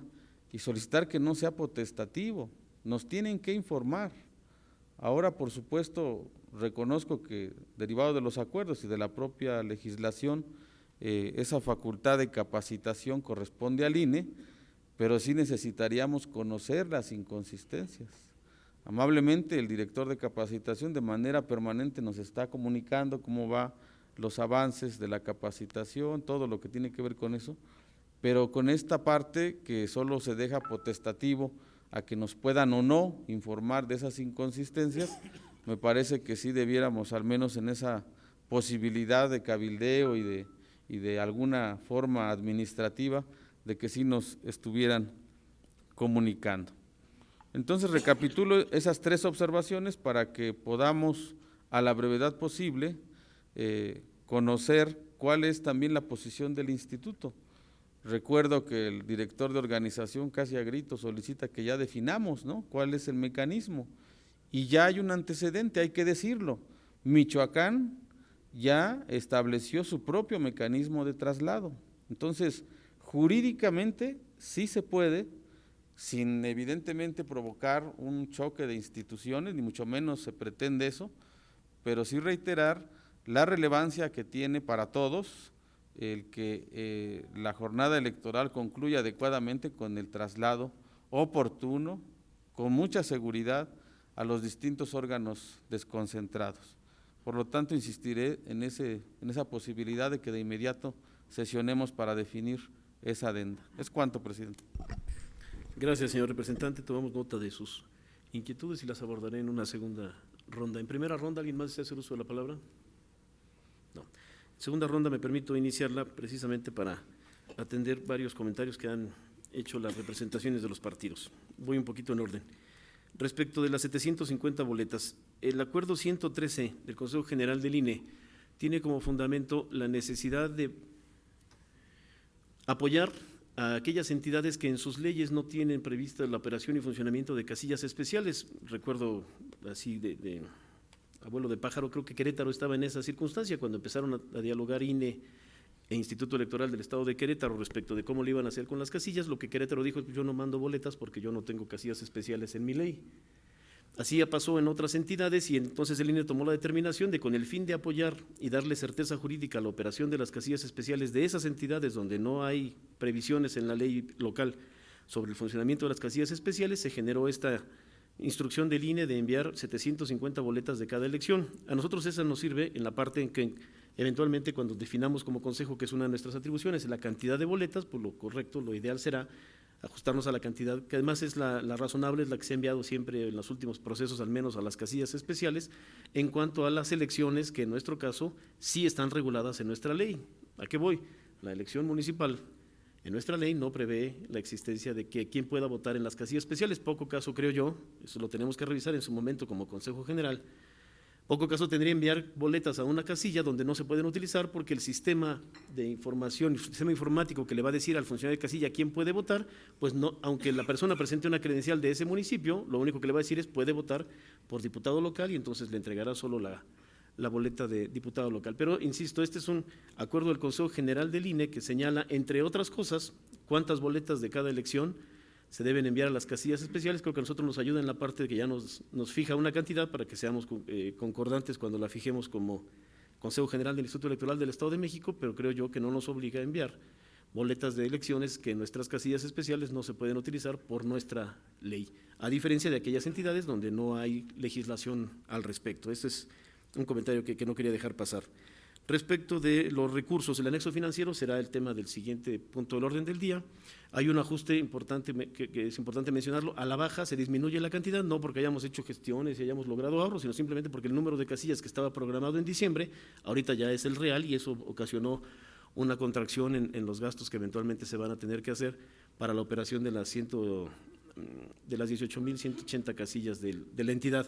y solicitar que no sea potestativo, nos tienen que informar. Ahora, por supuesto, reconozco que derivado de los acuerdos y de la propia legislación, esa facultad de capacitación corresponde al INE, pero sí necesitaríamos conocer las inconsistencias. Amablemente el director de capacitación de manera permanente nos está comunicando cómo va los avances de la capacitación, todo lo que tiene que ver con eso, pero con esta parte que solo se deja potestativo a que nos puedan o no informar de esas inconsistencias, me parece que sí debiéramos, al menos en esa posibilidad de cabildeo y de alguna forma administrativa, de que sí nos estuvieran comunicando. Entonces recapitulo esas 3 observaciones para que podamos a la brevedad posible conocer cuál es también la posición del instituto. Recuerdo que el director de organización casi a gritos solicita que ya definamos, ¿no?, cuál es el mecanismo, y ya hay un antecedente, hay que decirlo. Michoacán ya estableció su propio mecanismo de traslado. Entonces, jurídicamente sí se puede, sin evidentemente provocar un choque de instituciones, ni mucho menos se pretende eso, pero sí reiterar la relevancia que tiene para todos el que la jornada electoral concluya adecuadamente con el traslado oportuno, con mucha seguridad, a los distintos órganos desconcentrados. Por lo tanto, insistiré en esa posibilidad de que de inmediato sesionemos para definir esa adenda. Es cuanto, presidente. Gracias, señor representante. Tomamos nota de sus inquietudes y las abordaré en una segunda ronda. En primera ronda, ¿alguien más desea hacer uso de la palabra? No. En segunda ronda me permito iniciarla precisamente para atender varios comentarios que han hecho las representaciones de los partidos. Voy un poquito en orden. Respecto de las 750 boletas, el acuerdo 113 del Consejo General del INE tiene como fundamento la necesidad de apoyar a aquellas entidades que en sus leyes no tienen prevista la operación y funcionamiento de casillas especiales. Recuerdo así de abuelo de pájaro, creo que Querétaro estaba en esa circunstancia cuando empezaron a dialogar INE e Instituto Electoral del Estado de Querétaro respecto de cómo le iban a hacer con las casillas. Lo que Querétaro dijo es: yo no mando boletas porque yo no tengo casillas especiales en mi ley. Así ya pasó en otras entidades y entonces el INE tomó la determinación de, con el fin de apoyar y darle certeza jurídica a la operación de las casillas especiales de esas entidades donde no hay previsiones en la ley local sobre el funcionamiento de las casillas especiales, se generó esta instrucción del INE de enviar 750 boletas de cada elección. A nosotros esa nos sirve en la parte en que eventualmente, cuando definamos como consejo, que es una de nuestras atribuciones, la cantidad de boletas, pues lo correcto, lo ideal será ajustarnos a la cantidad, que además es la razonable, es la que se ha enviado siempre en los últimos procesos, al menos a las casillas especiales, en cuanto a las elecciones que en nuestro caso sí están reguladas en nuestra ley. ¿A qué voy? La elección municipal en nuestra ley no prevé la existencia de que quien pueda votar en las casillas especiales. Poco caso, creo yo, eso lo tenemos que revisar en su momento como Consejo General. Poco caso tendría enviar boletas a una casilla donde no se pueden utilizar porque el sistema de información, el sistema informático que le va a decir al funcionario de casilla quién puede votar, pues no, aunque la persona presente una credencial de ese municipio, lo único que le va a decir es puede votar por diputado local y entonces le entregará solo la boleta de diputado local. Pero, insisto, este es un acuerdo del Consejo General del INE que señala, entre otras cosas, cuántas boletas de cada elección se deben enviar a las casillas especiales. Creo que a nosotros nos ayuda en la parte de que ya nos fija una cantidad para que seamos concordantes cuando la fijemos como Consejo General del Instituto Electoral del Estado de México, pero creo yo que no nos obliga a enviar boletas de elecciones que en nuestras casillas especiales no se pueden utilizar por nuestra ley, a diferencia de aquellas entidades donde no hay legislación al respecto. Este es un comentario que no quería dejar pasar. Respecto de los recursos, el anexo financiero será el tema del siguiente punto del orden del día. Hay un ajuste importante, que es importante mencionarlo, a la baja se disminuye la cantidad, no porque hayamos hecho gestiones y hayamos logrado ahorros, sino simplemente porque el número de casillas que estaba programado en diciembre, ahorita ya es el real y eso ocasionó una contracción en los gastos que eventualmente se van a tener que hacer para la operación de las 18.180 casillas de la entidad.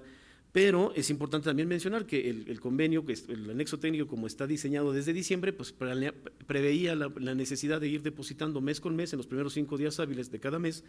Pero es importante también mencionar que el convenio, que el anexo técnico como está diseñado desde diciembre, pues preveía la necesidad de ir depositando mes con mes en los primeros 5 días hábiles de cada mes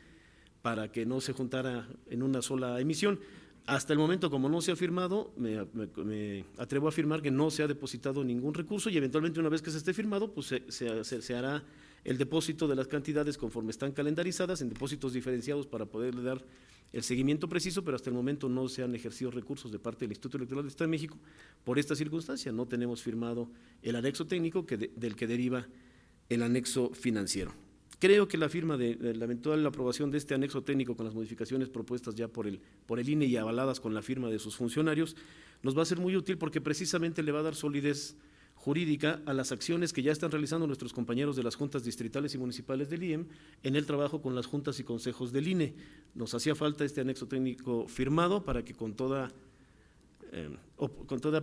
para que no se juntara en una sola emisión. Hasta el momento, como no se ha firmado, me atrevo a afirmar que no se ha depositado ningún recurso y eventualmente una vez que se esté firmado, pues se hará el depósito de las cantidades conforme están calendarizadas en depósitos diferenciados para poderle dar el seguimiento preciso, pero hasta el momento no se han ejercido recursos de parte del Instituto Electoral del Estado de México por esta circunstancia. No tenemos firmado el anexo técnico del que deriva el anexo financiero. Creo que la firma de la eventual aprobación de este anexo técnico con las modificaciones propuestas ya por el INE y avaladas con la firma de sus funcionarios nos va a ser muy útil porque precisamente le va a dar solidez jurídica a las acciones que ya están realizando nuestros compañeros de las juntas distritales y municipales del IEM en el trabajo con las juntas y consejos del INE. Nos hacía falta este anexo técnico firmado para que con toda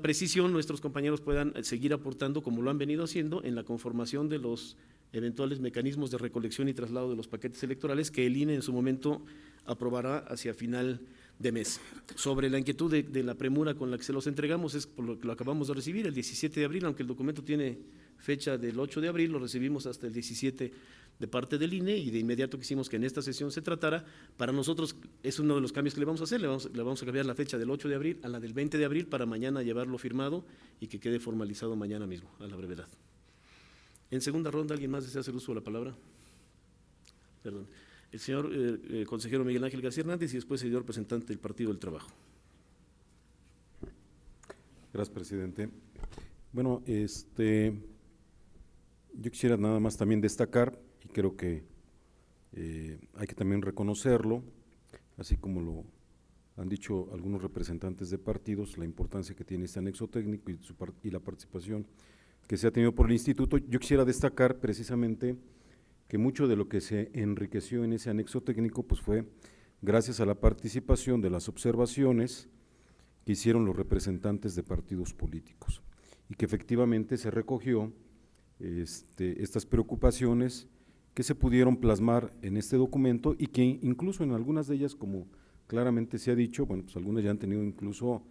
precisión nuestros compañeros puedan seguir aportando, como lo han venido haciendo, en la conformación de los eventuales mecanismos de recolección y traslado de los paquetes electorales que el INE en su momento aprobará hacia final de mes. Sobre la inquietud de la premura con la que se los entregamos, es por lo que lo acabamos de recibir el 17 de abril, aunque el documento tiene fecha del 8 de abril, lo recibimos hasta el 17 de parte del INE y de inmediato quisimos que en esta sesión se tratara. Para nosotros es uno de los cambios que le vamos a hacer, le vamos a cambiar la fecha del 8 de abril a la del 20 de abril para mañana llevarlo firmado y que quede formalizado mañana mismo, a la brevedad. En segunda ronda, ¿alguien más desea hacer uso de la palabra? Perdón. El señor consejero Miguel Ángel García Hernández y después seguidor representante del Partido del Trabajo. Gracias, presidente. Bueno, yo quisiera nada más también destacar, y creo que hay que también reconocerlo, así como lo han dicho algunos representantes de partidos, la importancia que tiene este anexo técnico y la participación que se ha tenido por el instituto. Yo quisiera destacar precisamente que mucho de lo que se enriqueció en ese anexo técnico pues fue gracias a la participación de las observaciones que hicieron los representantes de partidos políticos y que efectivamente se recogió estas preocupaciones que se pudieron plasmar en este documento y que incluso en algunas de ellas, como claramente se ha dicho, bueno, pues algunas ya han tenido incluso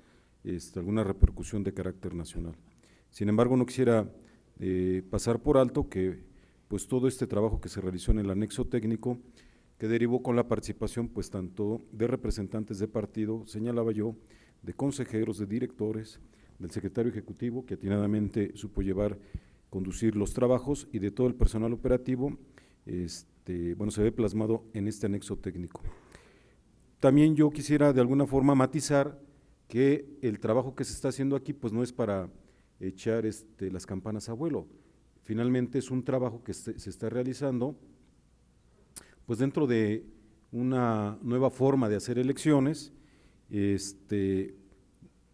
alguna repercusión de carácter nacional. Sin embargo, no quisiera pasar por alto que pues todo este trabajo que se realizó en el anexo técnico, que derivó con la participación pues tanto de representantes de partido, señalaba yo, de consejeros, de directores, del secretario ejecutivo, que atinadamente supo conducir los trabajos, y de todo el personal operativo, bueno, se ve plasmado en este anexo técnico. También yo quisiera de alguna forma matizar que el trabajo que se está haciendo aquí pues no es para echar las campanas a vuelo. Finalmente es un trabajo que se está realizando pues dentro de una nueva forma de hacer elecciones.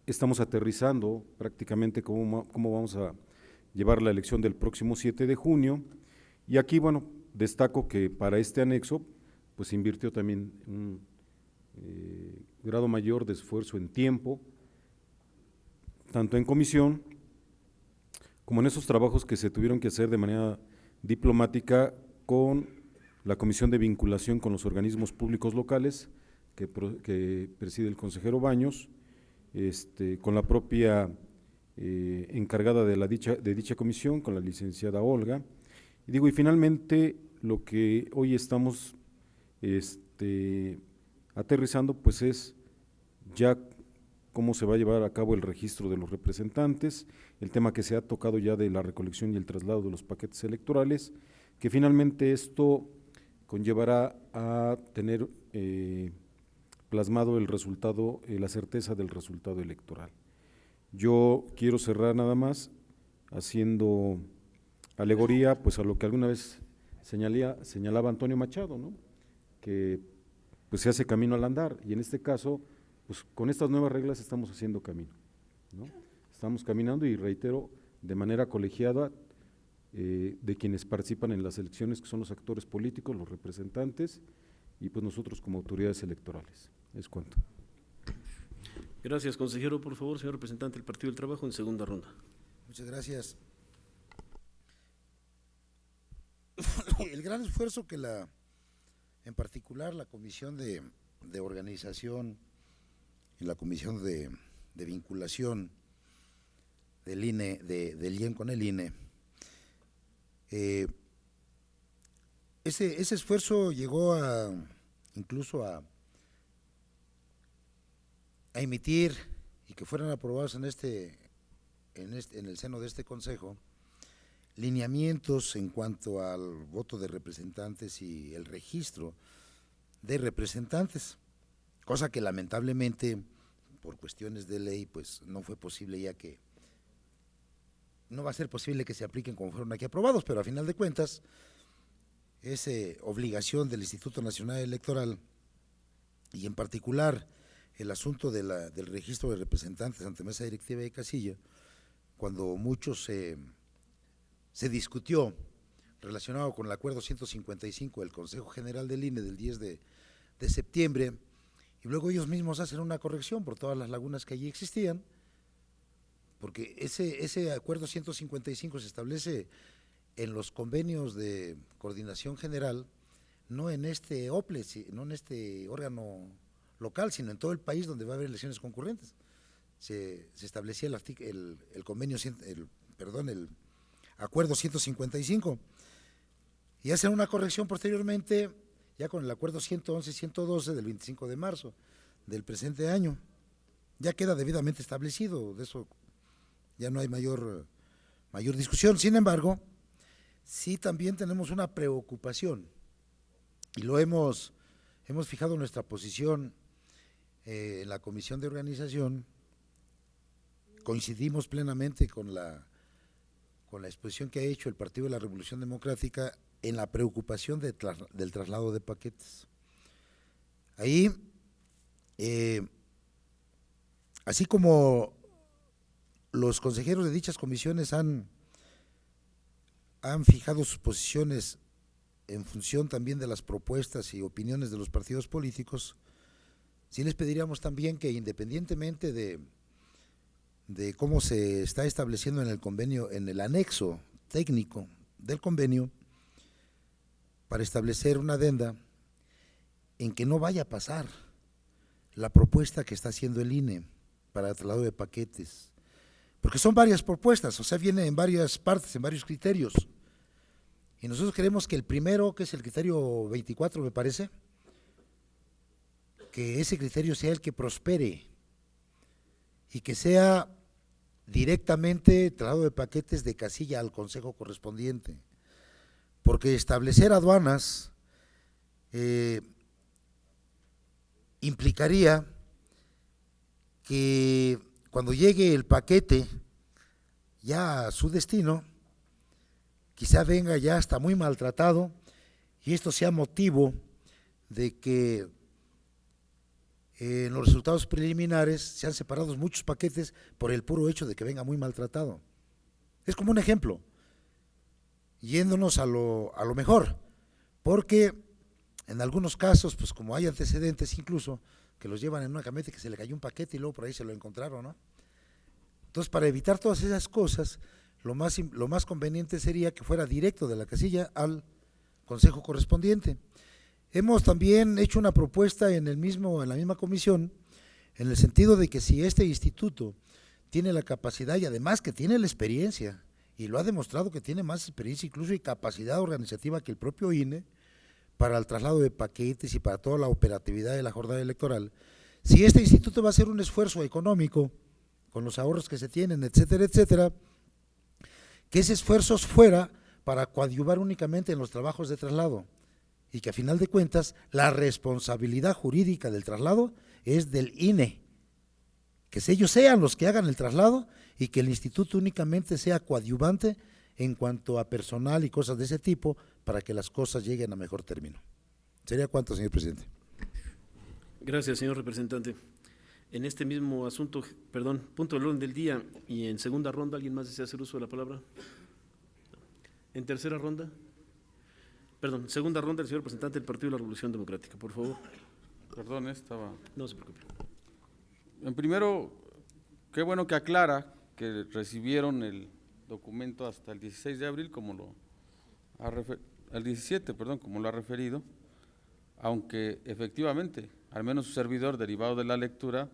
Estamos aterrizando prácticamente cómo vamos a llevar la elección del próximo 7 de junio, y aquí, bueno, destaco que para este anexo pues se invirtió también un grado mayor de esfuerzo en tiempo, tanto en comisión como en esos trabajos que se tuvieron que hacer de manera diplomática con la Comisión de Vinculación con los Organismos Públicos Locales, que preside el consejero Baños, con la propia encargada de dicha comisión, con la licenciada Olga, y finalmente lo que hoy estamos aterrizando pues es ya cómo se va a llevar a cabo el registro de los representantes, el tema que se ha tocado ya de la recolección y el traslado de los paquetes electorales, que finalmente esto conllevará a tener plasmado el resultado, la certeza del resultado electoral. Yo quiero cerrar nada más haciendo alegoría pues a lo que alguna vez señalaba Antonio Machado, ¿no? Que pues se hace camino al andar, y en este caso pues con estas nuevas reglas estamos haciendo camino, ¿no? Estamos caminando, y reitero, de manera colegiada de quienes participan en las elecciones, que son los actores políticos, los representantes, y pues nosotros como autoridades electorales. Es cuanto. Gracias, consejero. Por favor, señor representante del Partido del Trabajo, en segunda ronda. Muchas gracias. El gran esfuerzo que en particular la Comisión de Organización y la Comisión de Vinculación del INE, del IEM con el INE, ese esfuerzo llegó incluso a emitir y que fueran aprobados en el seno de este Consejo lineamientos en cuanto al voto de representantes y el registro de representantes, cosa que lamentablemente por cuestiones de ley pues no fue posible, ya que no va a ser posible que se apliquen como fueron aquí aprobados, pero a final de cuentas es obligación del Instituto Nacional Electoral, y en particular el asunto del registro de representantes ante mesa directiva de casilla, cuando mucho se discutió relacionado con el acuerdo 155 del Consejo General del INE del 10 de septiembre, y luego ellos mismos hacen una corrección por todas las lagunas que allí existían, porque ese acuerdo 155 se establece en los convenios de coordinación general, no en este OPLE, no en este órgano local, sino en todo el país donde va a haber elecciones concurrentes. Se establecía el convenio, el acuerdo 155, y hacen una corrección posteriormente, ya con el acuerdo 111-112 del 25 de marzo del presente año. Ya queda debidamente establecido, de eso ya no hay mayor discusión. Sin embargo, sí también tenemos una preocupación, y lo hemos fijado nuestra posición en la Comisión de Organización. Coincidimos plenamente con la exposición que ha hecho el Partido de la Revolución Democrática en la preocupación del traslado de paquetes. Ahí, así como los consejeros de dichas comisiones han fijado sus posiciones en función también de las propuestas y opiniones de los partidos políticos, sí les pediríamos también que, independientemente de cómo se está estableciendo en el convenio, en el anexo técnico del convenio, para establecer una adenda en que no vaya a pasar la propuesta que está haciendo el INE para el traslado de paquetes, porque son varias propuestas, o sea, viene en varias partes, en varios criterios, y nosotros queremos que el primero, que es el criterio 24, me parece, que ese criterio sea el que prospere y que sea directamente traslado de paquetes de casilla al consejo correspondiente, porque establecer aduanas implicaría que cuando llegue el paquete ya a su destino, quizá venga ya hasta muy maltratado, y esto sea motivo de que en los resultados preliminares se han separado muchos paquetes por el puro hecho de que venga muy maltratado. Es como un ejemplo, yéndonos a lo mejor, porque en algunos casos, pues como hay antecedentes incluso, que los llevan en una camioneta que se le cayó un paquete y luego por ahí se lo encontraron, ¿no? Entonces, para evitar todas esas cosas, lo más conveniente sería que fuera directo de la casilla al consejo correspondiente. Hemos también hecho una propuesta en la misma comisión, en el sentido de que si este instituto tiene la capacidad y además que tiene la experiencia, y lo ha demostrado que tiene más experiencia incluso y capacidad organizativa que el propio INE, para el traslado de paquetes y para toda la operatividad de la jornada electoral, si este instituto va a hacer un esfuerzo económico con los ahorros que se tienen, etcétera, etcétera, que ese esfuerzo fuera para coadyuvar únicamente en los trabajos de traslado, y que a final de cuentas la responsabilidad jurídica del traslado es del INE, que ellos sean los que hagan el traslado y que el instituto únicamente sea coadyuvante en cuanto a personal y cosas de ese tipo para que las cosas lleguen a mejor término. ¿Sería cuánto, señor presidente? Gracias, señor representante. En este mismo asunto, punto del orden del día, y en segunda ronda, ¿alguien más desea hacer uso de la palabra? En tercera ronda, segunda ronda, el señor representante del Partido de la Revolución Democrática, por favor. Perdón, estaba… No se preocupe. En primero, qué bueno que aclara que recibieron el documento hasta el 16 de abril, el 17, como lo ha referido, aunque efectivamente, al menos su servidor, derivado de la lectura,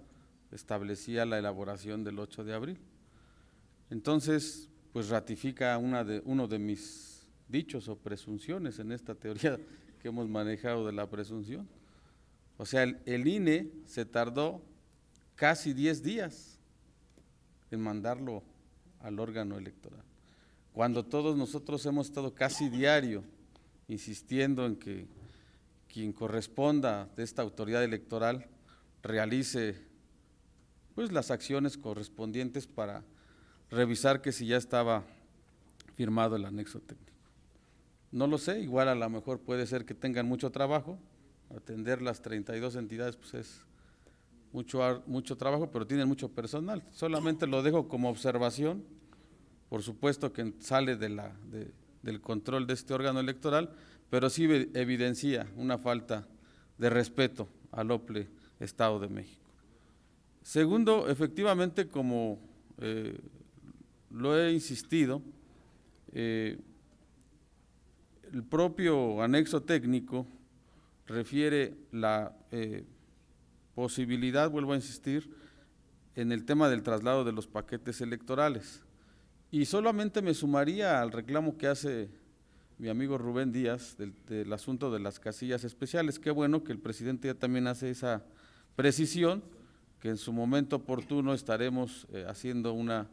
establecía la elaboración del 8 de abril. Entonces, pues ratifica uno de mis dichos o presunciones en esta teoría que hemos manejado de la presunción. O sea, el INE se tardó casi 10 días en mandarlo al órgano electoral, cuando todos nosotros hemos estado casi diario insistiendo en que quien corresponda de esta autoridad electoral realice pues las acciones correspondientes para revisar que si ya estaba firmado el anexo técnico. No lo sé, igual a lo mejor puede ser que tengan mucho trabajo, atender las 32 entidades pues es mucho trabajo, pero tienen mucho personal. Solamente lo dejo como observación por supuesto que sale del control de este órgano electoral, pero sí evidencia una falta de respeto al OPLE Estado de México. Segundo, efectivamente, como lo he insistido, el propio anexo técnico refiere la posibilidad, vuelvo a insistir, en el tema del traslado de los paquetes electorales. Y solamente me sumaría al reclamo que hace mi amigo Rubén Díaz del asunto de las casillas especiales. Qué bueno que el presidente ya también hace esa precisión, que en su momento oportuno estaremos haciendo una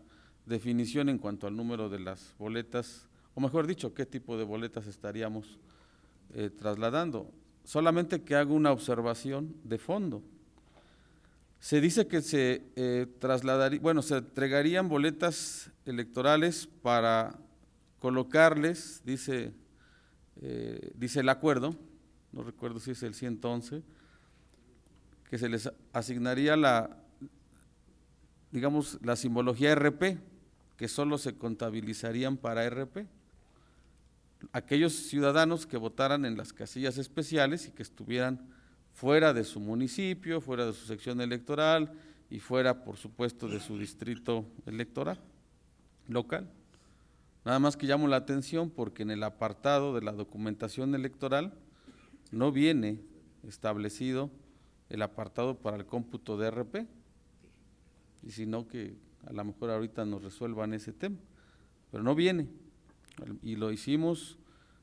definición en cuanto al número de las boletas, o mejor dicho, qué tipo de boletas estaríamos trasladando. Solamente que hago una observación de fondo. Se dice que se se entregarían boletas electorales para colocarles, dice el acuerdo, no recuerdo si es el 111, que se les asignaría la simbología RP, que solo se contabilizarían para RP. Aquellos ciudadanos que votaran en las casillas especiales y que estuvieran fuera de su municipio, fuera de su sección electoral y fuera, por supuesto, de su distrito electoral local. Nada más que llamo la atención porque en el apartado de la documentación electoral no viene establecido el apartado para el cómputo de RP, y si no, que a lo mejor ahorita nos resuelvan ese tema, pero no viene, y lo hicimos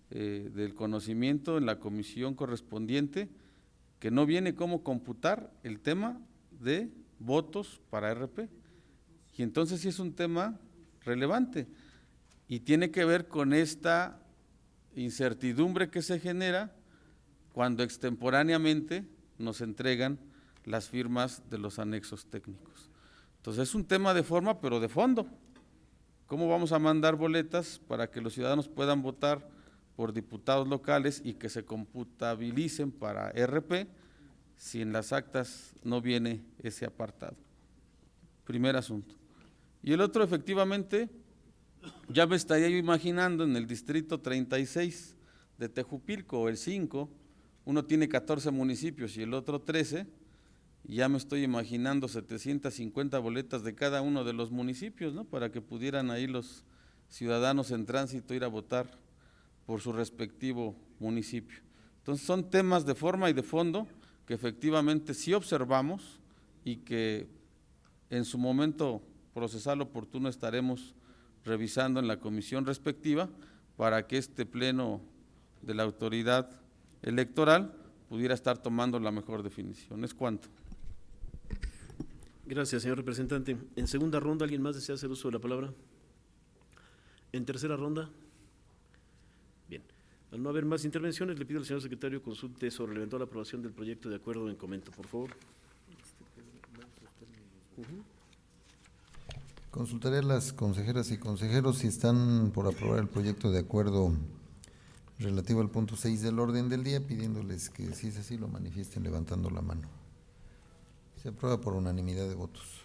del conocimiento en la comisión correspondiente, que no viene cómo computar el tema de votos para RP, y entonces sí es un tema relevante, y tiene que ver con esta incertidumbre que se genera cuando extemporáneamente nos entregan las firmas de los anexos técnicos. Entonces es un tema de forma, pero de fondo. ¿Cómo vamos a mandar boletas para que los ciudadanos puedan votar por diputados locales y que se computabilicen para RP si en las actas no viene ese apartado? Primer asunto. Y el otro, efectivamente, ya me estaría yo imaginando en el distrito 36 de Tejupilco o el 5, uno tiene 14 municipios y el otro 13, y ya me estoy imaginando 750 boletas de cada uno de los municipios, ¿no? Para que pudieran ahí los ciudadanos en tránsito ir a votar por su respectivo municipio. Entonces son temas de forma y de fondo que efectivamente sí observamos y que en su momento procesal oportuno estaremos revisando en la comisión respectiva para que este pleno de la autoridad electoral pudiera estar tomando la mejor definición. ¿Es cuánto? Gracias, señor representante. En segunda ronda, ¿alguien más desea hacer uso de la palabra? En tercera ronda. Bien. Al no haber más intervenciones, le pido al señor secretario consulte sobre el eventual aprobación del proyecto de acuerdo en comento, por favor. Consultaré a las consejeras y consejeros si están por aprobar el proyecto de acuerdo relativo al punto 6 del orden del día, pidiéndoles que si es así lo manifiesten levantando la mano. Se aprueba por unanimidad de votos.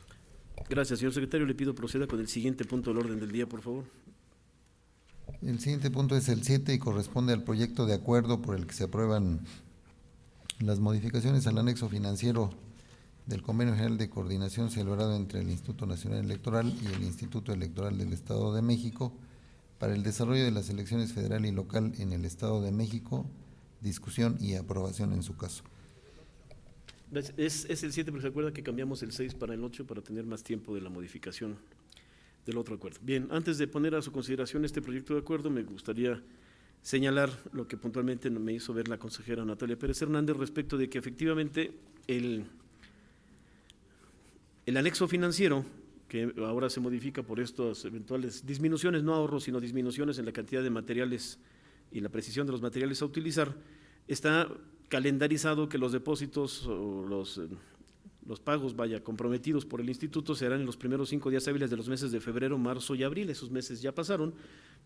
Gracias, señor secretario. Le pido proceda con el siguiente punto del orden del día, por favor. El siguiente punto es el 7 y corresponde al proyecto de acuerdo por el que se aprueban las modificaciones al anexo financiero del Convenio General de Coordinación celebrado entre el Instituto Nacional Electoral y el Instituto Electoral del Estado de México para el desarrollo de las elecciones federal y local en el Estado de México, discusión y aprobación en su caso. Es el 7, pero se acuerda que cambiamos el 6 para el 8 para tener más tiempo de la modificación del otro acuerdo. Bien, antes de poner a su consideración este proyecto de acuerdo, me gustaría señalar lo que puntualmente me hizo ver la consejera Natalia Pérez Hernández respecto de que efectivamente el anexo financiero, que ahora se modifica por estas eventuales disminuciones, no ahorros, sino disminuciones en la cantidad de materiales y la precisión de los materiales a utilizar, está calendarizado que los depósitos o los pagos comprometidos por el instituto se harán en los primeros 5 días hábiles de los meses de febrero, marzo y abril. Esos meses ya pasaron,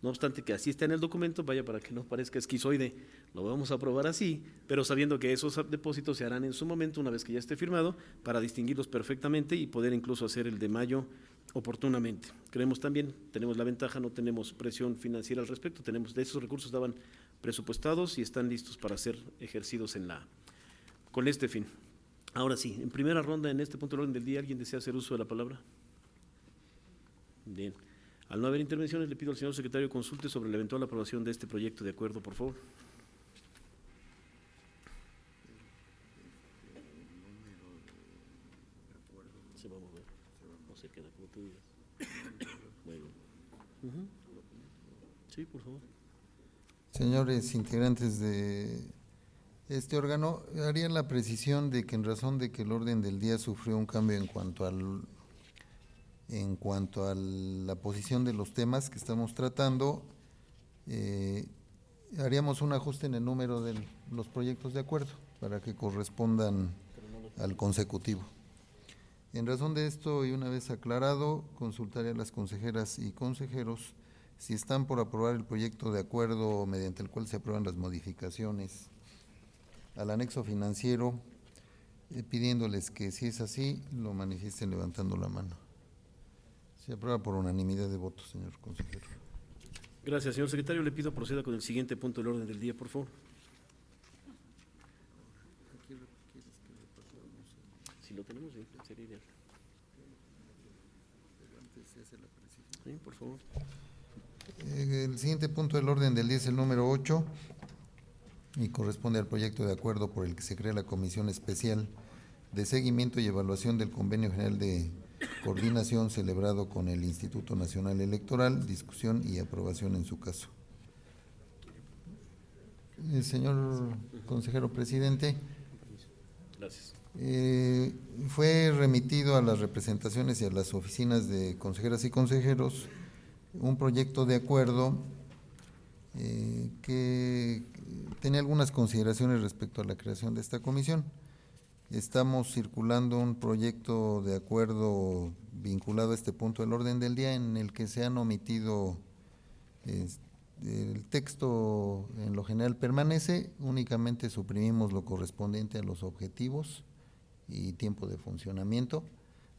no obstante que así está en el documento, para que no parezca esquizoide, lo vamos a aprobar así, pero sabiendo que esos depósitos se harán en su momento, una vez que ya esté firmado, para distinguirlos perfectamente y poder incluso hacer el de mayo oportunamente. Creemos también, tenemos la ventaja, no tenemos presión financiera al respecto, de esos recursos estaban presupuestados y están listos para ser ejercidos con este fin. Ahora sí, en primera ronda, en este punto del orden del día, ¿alguien desea hacer uso de la palabra? Bien. Al no haber intervenciones, le pido al señor secretario consulte sobre la eventual aprobación de este proyecto de acuerdo, por favor. Se va a mover, no se queda como tú digas. Bueno. Sí, por favor. Señores integrantes de este órgano, haría la precisión de que en razón de que el orden del día sufrió un cambio en cuanto a la posición de los temas que estamos tratando, haríamos un ajuste en el número de los proyectos de acuerdo para que correspondan al consecutivo. En razón de esto y una vez aclarado, consultaré a las consejeras y consejeros si están por aprobar el proyecto de acuerdo mediante el cual se aprueban las modificaciones al anexo financiero, pidiéndoles que si es así, lo manifiesten levantando la mano. Se aprueba por unanimidad de votos, señor consejero. Gracias, señor secretario. Le pido proceda con el siguiente punto del orden del día, por favor. Si lo tenemos, sí, sería ideal. Sí, por favor. El siguiente punto del orden del día es el número 8 y corresponde al proyecto de acuerdo por el que se crea la Comisión Especial de Seguimiento y Evaluación del Convenio General de Coordinación celebrado con el Instituto Nacional Electoral, discusión y aprobación en su caso. Señor consejero presidente. Gracias. Fue remitido a las representaciones y a las oficinas de consejeras y consejeros un proyecto de acuerdo que tenía algunas consideraciones respecto a la creación de esta comisión. Estamos circulando un proyecto de acuerdo vinculado a este punto del orden del día en el que se han omitido, el texto en lo general permanece, únicamente suprimimos lo correspondiente a los objetivos y tiempo de funcionamiento,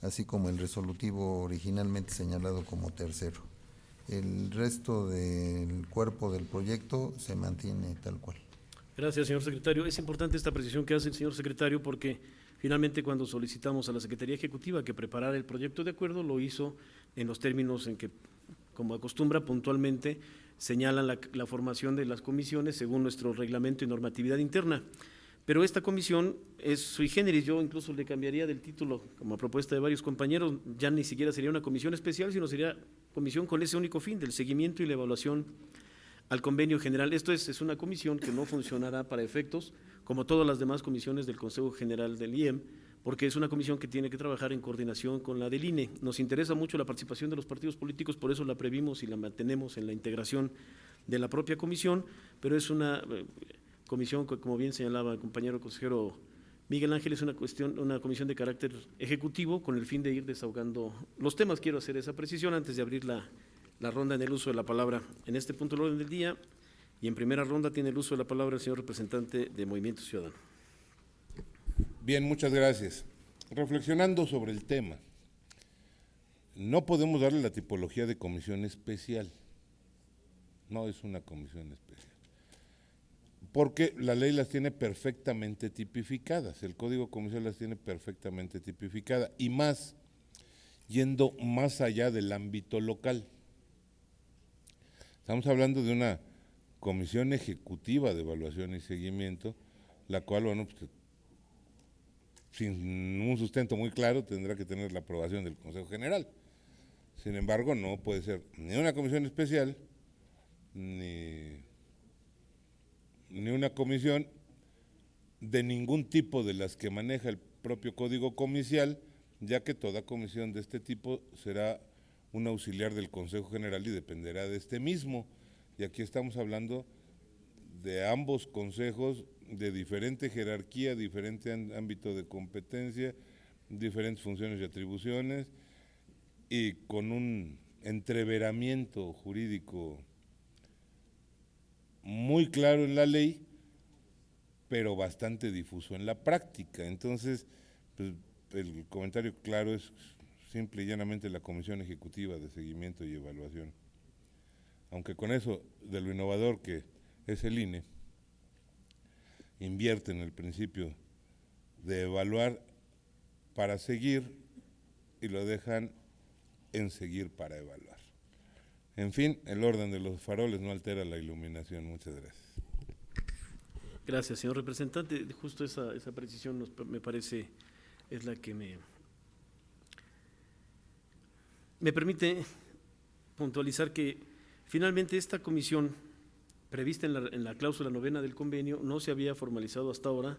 así como el resolutivo originalmente señalado como tercero. El resto del cuerpo del proyecto se mantiene tal cual. Gracias, señor secretario. Es importante esta precisión que hace el señor secretario porque finalmente cuando solicitamos a la Secretaría Ejecutiva que preparara el proyecto de acuerdo, lo hizo en los términos en que, como acostumbra puntualmente, señalan la formación de las comisiones según nuestro reglamento y normatividad interna. Pero esta comisión es sui generis, yo incluso le cambiaría del título, como a propuesta de varios compañeros, ya ni siquiera sería una comisión especial, sino sería comisión con ese único fin, del seguimiento y la evaluación al convenio general. Esto es una comisión que no funcionará para efectos, como todas las demás comisiones del Consejo General del IEM, porque es una comisión que tiene que trabajar en coordinación con la del INE. Nos interesa mucho la participación de los partidos políticos, por eso la previmos y la mantenemos en la integración de la propia comisión, pero es una comisión que, como bien señalaba el compañero consejero Miguel Ángel, es una comisión de carácter ejecutivo con el fin de ir desahogando los temas. Quiero hacer esa precisión antes de abrir la ronda en el uso de la palabra en este punto del orden del día, y en primera ronda tiene el uso de la palabra el señor representante de Movimiento Ciudadano. Bien, muchas gracias. Reflexionando sobre el tema, no podemos darle la tipología de comisión especial, no es una comisión especial, porque la ley las tiene perfectamente tipificadas, el Código Comisión las tiene perfectamente tipificadas, y más, yendo más allá del ámbito local. Estamos hablando de una comisión ejecutiva de evaluación y seguimiento, la cual, bueno, pues, sin un sustento muy claro, tendrá que tener la aprobación del Consejo General. Sin embargo, no puede ser ni una comisión especial, ni una comisión de ningún tipo de las que maneja el propio Código Comicial, ya que toda comisión de este tipo será un auxiliar del Consejo General y dependerá de este mismo. Y aquí estamos hablando de ambos consejos de diferente jerarquía, diferente ámbito de competencia, diferentes funciones y atribuciones y con un entreveramiento jurídico muy claro en la ley, pero bastante difuso en la práctica. Entonces, pues, el comentario claro es simple y llanamente la Comisión Ejecutiva de Seguimiento y Evaluación. Aunque con eso de lo innovador que es el INE, invierte en el principio de evaluar para seguir y lo dejan en seguir para evaluar. En fin, el orden de los faroles no altera la iluminación. Muchas gracias. Gracias, señor representante. Justo esa precisión me parece es la que me permite puntualizar que finalmente esta comisión prevista en la cláusula 9ª del convenio no se había formalizado hasta ahora,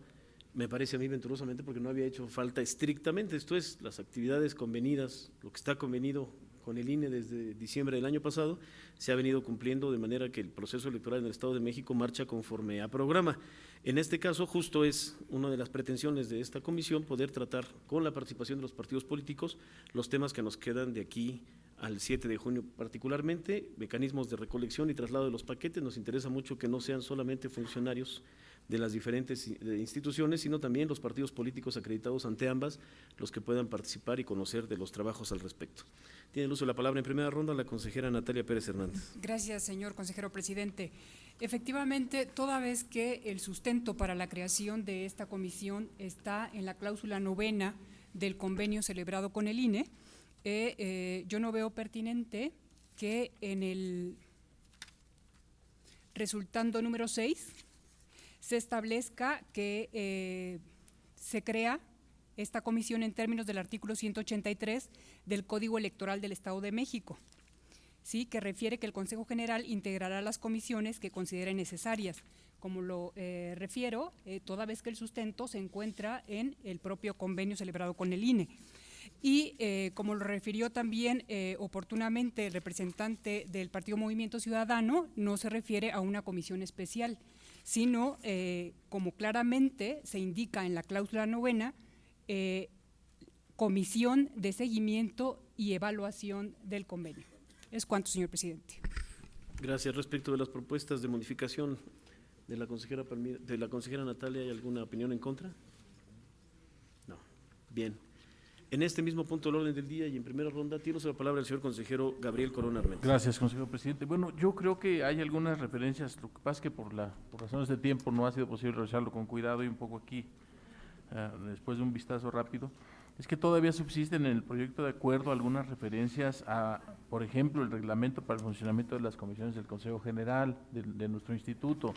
me parece a mí venturosamente, porque no había hecho falta estrictamente, esto es, las actividades convenidas, lo que está convenido con el INE desde diciembre del año pasado, se ha venido cumpliendo de manera que el proceso electoral en el Estado de México marcha conforme a programa. En este caso, justo es una de las pretensiones de esta comisión poder tratar con la participación de los partidos políticos los temas que nos quedan de aquí al 7 de junio, particularmente mecanismos de recolección y traslado de los paquetes. Nos interesa mucho que no sean solamente funcionarios de las diferentes instituciones, sino también los partidos políticos acreditados ante ambas, los que puedan participar y conocer de los trabajos al respecto. Tiene el uso de la palabra en primera ronda la consejera Natalia Pérez Hernández. Gracias, señor consejero presidente. Efectivamente, toda vez que el sustento para la creación de esta comisión está en la cláusula 9ª del convenio celebrado con el INE, yo no veo pertinente que en el resultando número 6 se establezca que se crea esta comisión en términos del artículo 183 del Código Electoral del Estado de México, ¿sí?, que refiere que el Consejo General integrará las comisiones que considere necesarias. Como lo refiero, toda vez que el sustento se encuentra en el propio convenio celebrado con el INE. Y como lo refirió también oportunamente el representante del Partido Movimiento Ciudadano, no se refiere a una comisión especial, sino como claramente se indica en la cláusula 9ª, comisión de seguimiento y evaluación del convenio. Es cuanto, señor presidente. Gracias. Respecto de las propuestas de modificación de la consejera Natalia, ¿hay alguna opinión en contra? No. Bien. En este mismo punto del orden del día y en primera ronda, tiene la palabra el señor consejero Gabriel Corona Armenta. Gracias, consejero presidente. Bueno, yo creo que hay algunas referencias, lo que pasa es que por razones de tiempo no ha sido posible revisarlo con cuidado y un poco aquí, después de un vistazo rápido, es que todavía subsisten en el proyecto de acuerdo algunas referencias a, por ejemplo, el reglamento para el funcionamiento de las comisiones del Consejo General de nuestro instituto,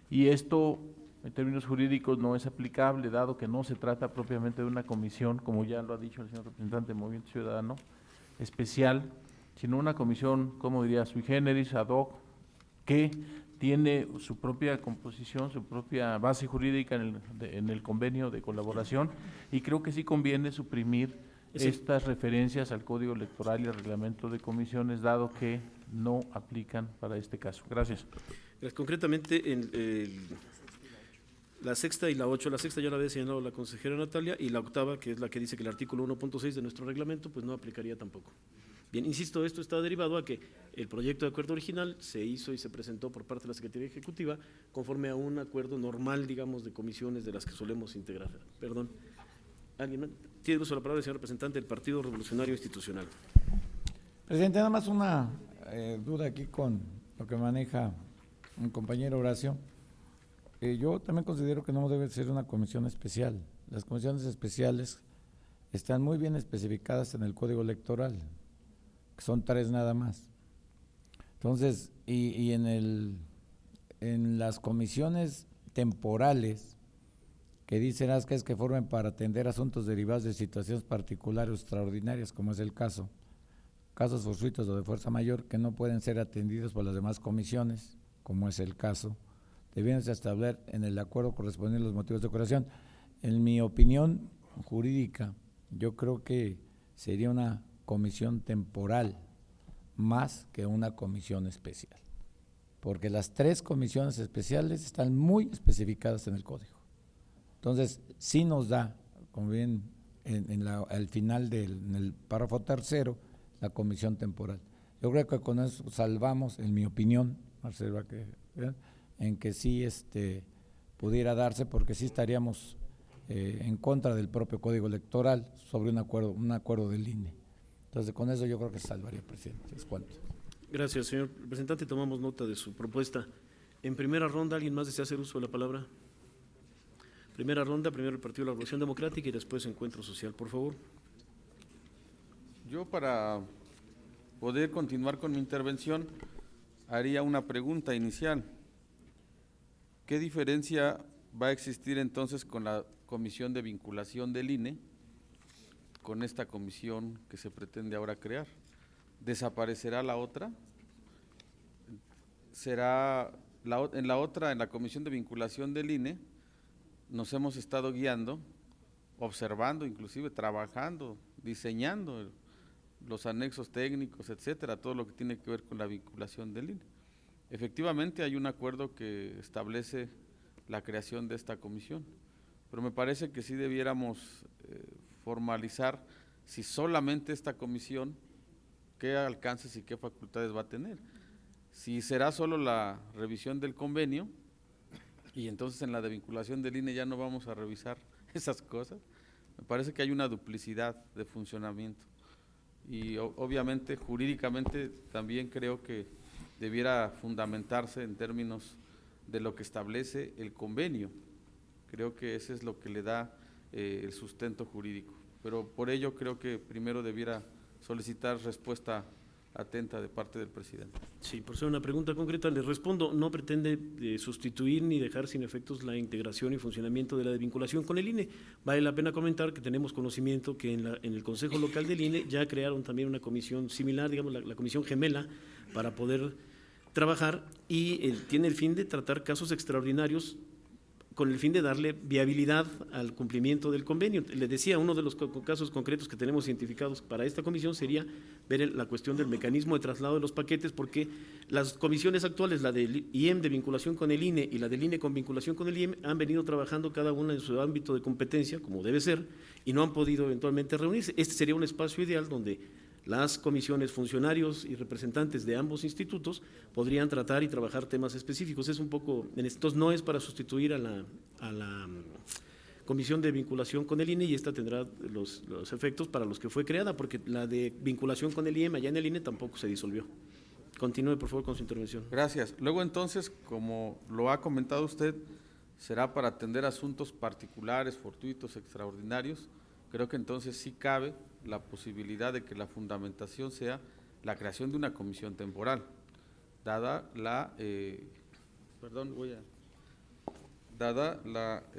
y esto en términos jurídicos no es aplicable, dado que no se trata propiamente de una comisión, como ya lo ha dicho el señor representante del Movimiento Ciudadano, especial, sino una comisión, como diría, sui generis, ad hoc, que tiene su propia composición, su propia base jurídica en el convenio de colaboración, y creo que sí conviene suprimir estas referencias al Código Electoral y al reglamento de comisiones, dado que no aplican para este caso. Gracias. Concretamente, en la sexta y la 8, la sexta ya la había señalado la consejera Natalia, y la octava, que es la que dice que el artículo 1.6 de nuestro reglamento, pues no aplicaría tampoco. Bien, insisto, esto está derivado a que el proyecto de acuerdo original se hizo y se presentó por parte de la Secretaría Ejecutiva conforme a un acuerdo normal, digamos, de comisiones de las que solemos integrar. Perdón. ¿Alguien más? Tiene uso de la palabra el señor representante del Partido Revolucionario Institucional. Presidente, nada más una duda aquí con lo que maneja mi compañero Horacio. Yo también considero que no debe ser una comisión especial. Las comisiones especiales están muy bien especificadas en el Código Electoral, que son 3 nada más. Entonces, y en las comisiones temporales que dicen que formen para atender asuntos derivados de situaciones particulares o extraordinarias, como es el casos fortuitos o de fuerza mayor, que no pueden ser atendidos por las demás comisiones, como es el caso, debiéndose establecer en el acuerdo correspondiente los motivos de creación. En mi opinión jurídica, yo creo que sería una comisión temporal más que una comisión especial, porque las 3 comisiones especiales están muy especificadas en el código. Entonces, sí nos da, como bien al final en el párrafo tercero, la comisión temporal. Yo creo que con eso salvamos, en mi opinión, Marcelo, en que sí pudiera darse, porque sí estaríamos en contra del propio Código Electoral sobre un acuerdo del INE. Entonces, con eso yo creo que se salvaría, presidente. Es cuanto. Gracias, señor representante. Tomamos nota de su propuesta. En primera ronda, ¿alguien más desea hacer uso de la palabra? Primera ronda, primero el Partido de la Revolución Democrática y después Encuentro Social, por favor. Yo, para poder continuar con mi intervención, haría una pregunta inicial. ¿Qué diferencia va a existir entonces con la comisión de vinculación del INE, con esta comisión que se pretende ahora crear? ¿Desaparecerá la otra? ¿Será en la comisión de vinculación del INE, nos hemos estado guiando, observando, inclusive trabajando, diseñando los anexos técnicos, etcétera, todo lo que tiene que ver con la vinculación del INE? Efectivamente hay un acuerdo que establece la creación de esta comisión, pero me parece que sí debiéramos formalizar si solamente esta comisión, qué alcances y qué facultades va a tener. Si será solo la revisión del convenio, y entonces en la de vinculación del INE ya no vamos a revisar esas cosas. Me parece que hay una duplicidad de funcionamiento y obviamente jurídicamente también creo que debiera fundamentarse en términos de lo que establece el convenio. Creo que ese es lo que le da el sustento jurídico, pero por ello creo que primero debiera solicitar respuesta atenta de parte del presidente. Sí, por ser una pregunta concreta, le respondo, no pretende sustituir ni dejar sin efectos la integración y funcionamiento de la vinculación con el INE. Vale la pena comentar que tenemos conocimiento que en el Consejo Local del INE ya crearon también una comisión similar, digamos la comisión gemela, para poder trabajar y tiene el fin de tratar casos extraordinarios con el fin de darle viabilidad al cumplimiento del convenio. Le decía, uno de los casos concretos que tenemos identificados para esta comisión sería ver la cuestión del mecanismo de traslado de los paquetes, porque las comisiones actuales, la del IEM de vinculación con el INE y la del INE con vinculación con el IEM, han venido trabajando cada una en su ámbito de competencia, como debe ser, y no han podido eventualmente reunirse. Este sería un espacio ideal donde las comisiones, funcionarios y representantes de ambos institutos podrían tratar y trabajar temas específicos. Es un poco, entonces no es para sustituir a la comisión de vinculación con el INE, y esta tendrá los efectos para los que fue creada, porque la de vinculación con el IEM allá en el INE tampoco se disolvió. Continúe, por favor, con su intervención. Gracias. Luego, entonces, como lo ha comentado usted, será para atender asuntos particulares, fortuitos, extraordinarios. Creo que entonces sí cabe la posibilidad de que la fundamentación sea la creación de una comisión temporal, dada la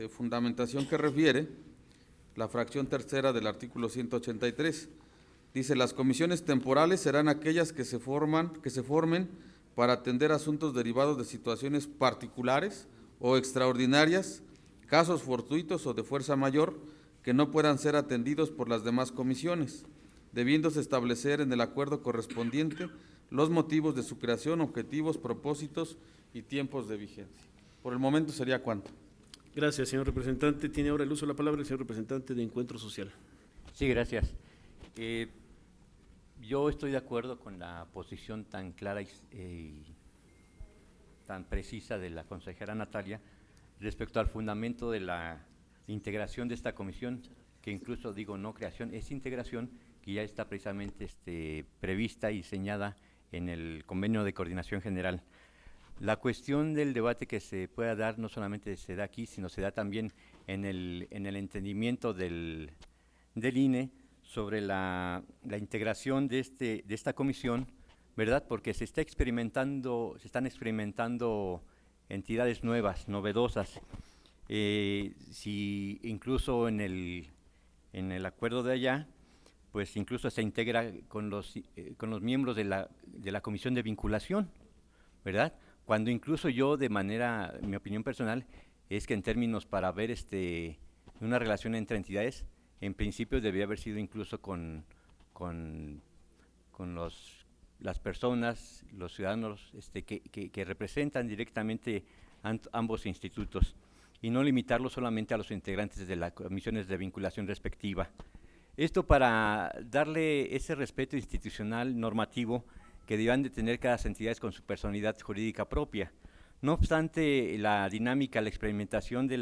fundamentación que refiere la fracción tercera del artículo 183. Dice: las comisiones temporales serán aquellas que se formen para atender asuntos derivados de situaciones particulares o extraordinarias, casos fortuitos o de fuerza mayor, que no puedan ser atendidos por las demás comisiones, debiéndose establecer en el acuerdo correspondiente los motivos de su creación, objetivos, propósitos y tiempos de vigencia. Por el momento sería cuanto. Gracias, señor representante. Tiene ahora el uso de la palabra el señor representante de Encuentro Social. Sí, gracias. Yo estoy de acuerdo con la posición tan clara y tan precisa de la consejera Natalia respecto al fundamento de la integración de esta comisión, que incluso digo no creación, es integración, que ya está precisamente prevista y diseñada en el convenio de coordinación general. La cuestión del debate que se pueda dar no solamente se da aquí, sino se da también en el entendimiento del INE sobre la integración de esta comisión, ¿verdad? Porque se están experimentando entidades nuevas, novedosas. Si incluso en el acuerdo de allá, pues incluso se integra con los miembros de la comisión de vinculación, ¿verdad? Cuando incluso yo, mi opinión personal, es que en términos para ver una relación entre entidades, en principio debía haber sido incluso con las personas, los ciudadanos que representan directamente ambos institutos, y no limitarlo solamente a los integrantes de las comisiones de vinculación respectiva. Esto para darle ese respeto institucional normativo que debían de tener cada entidades con su personalidad jurídica propia. No obstante, la dinámica, la experimentación que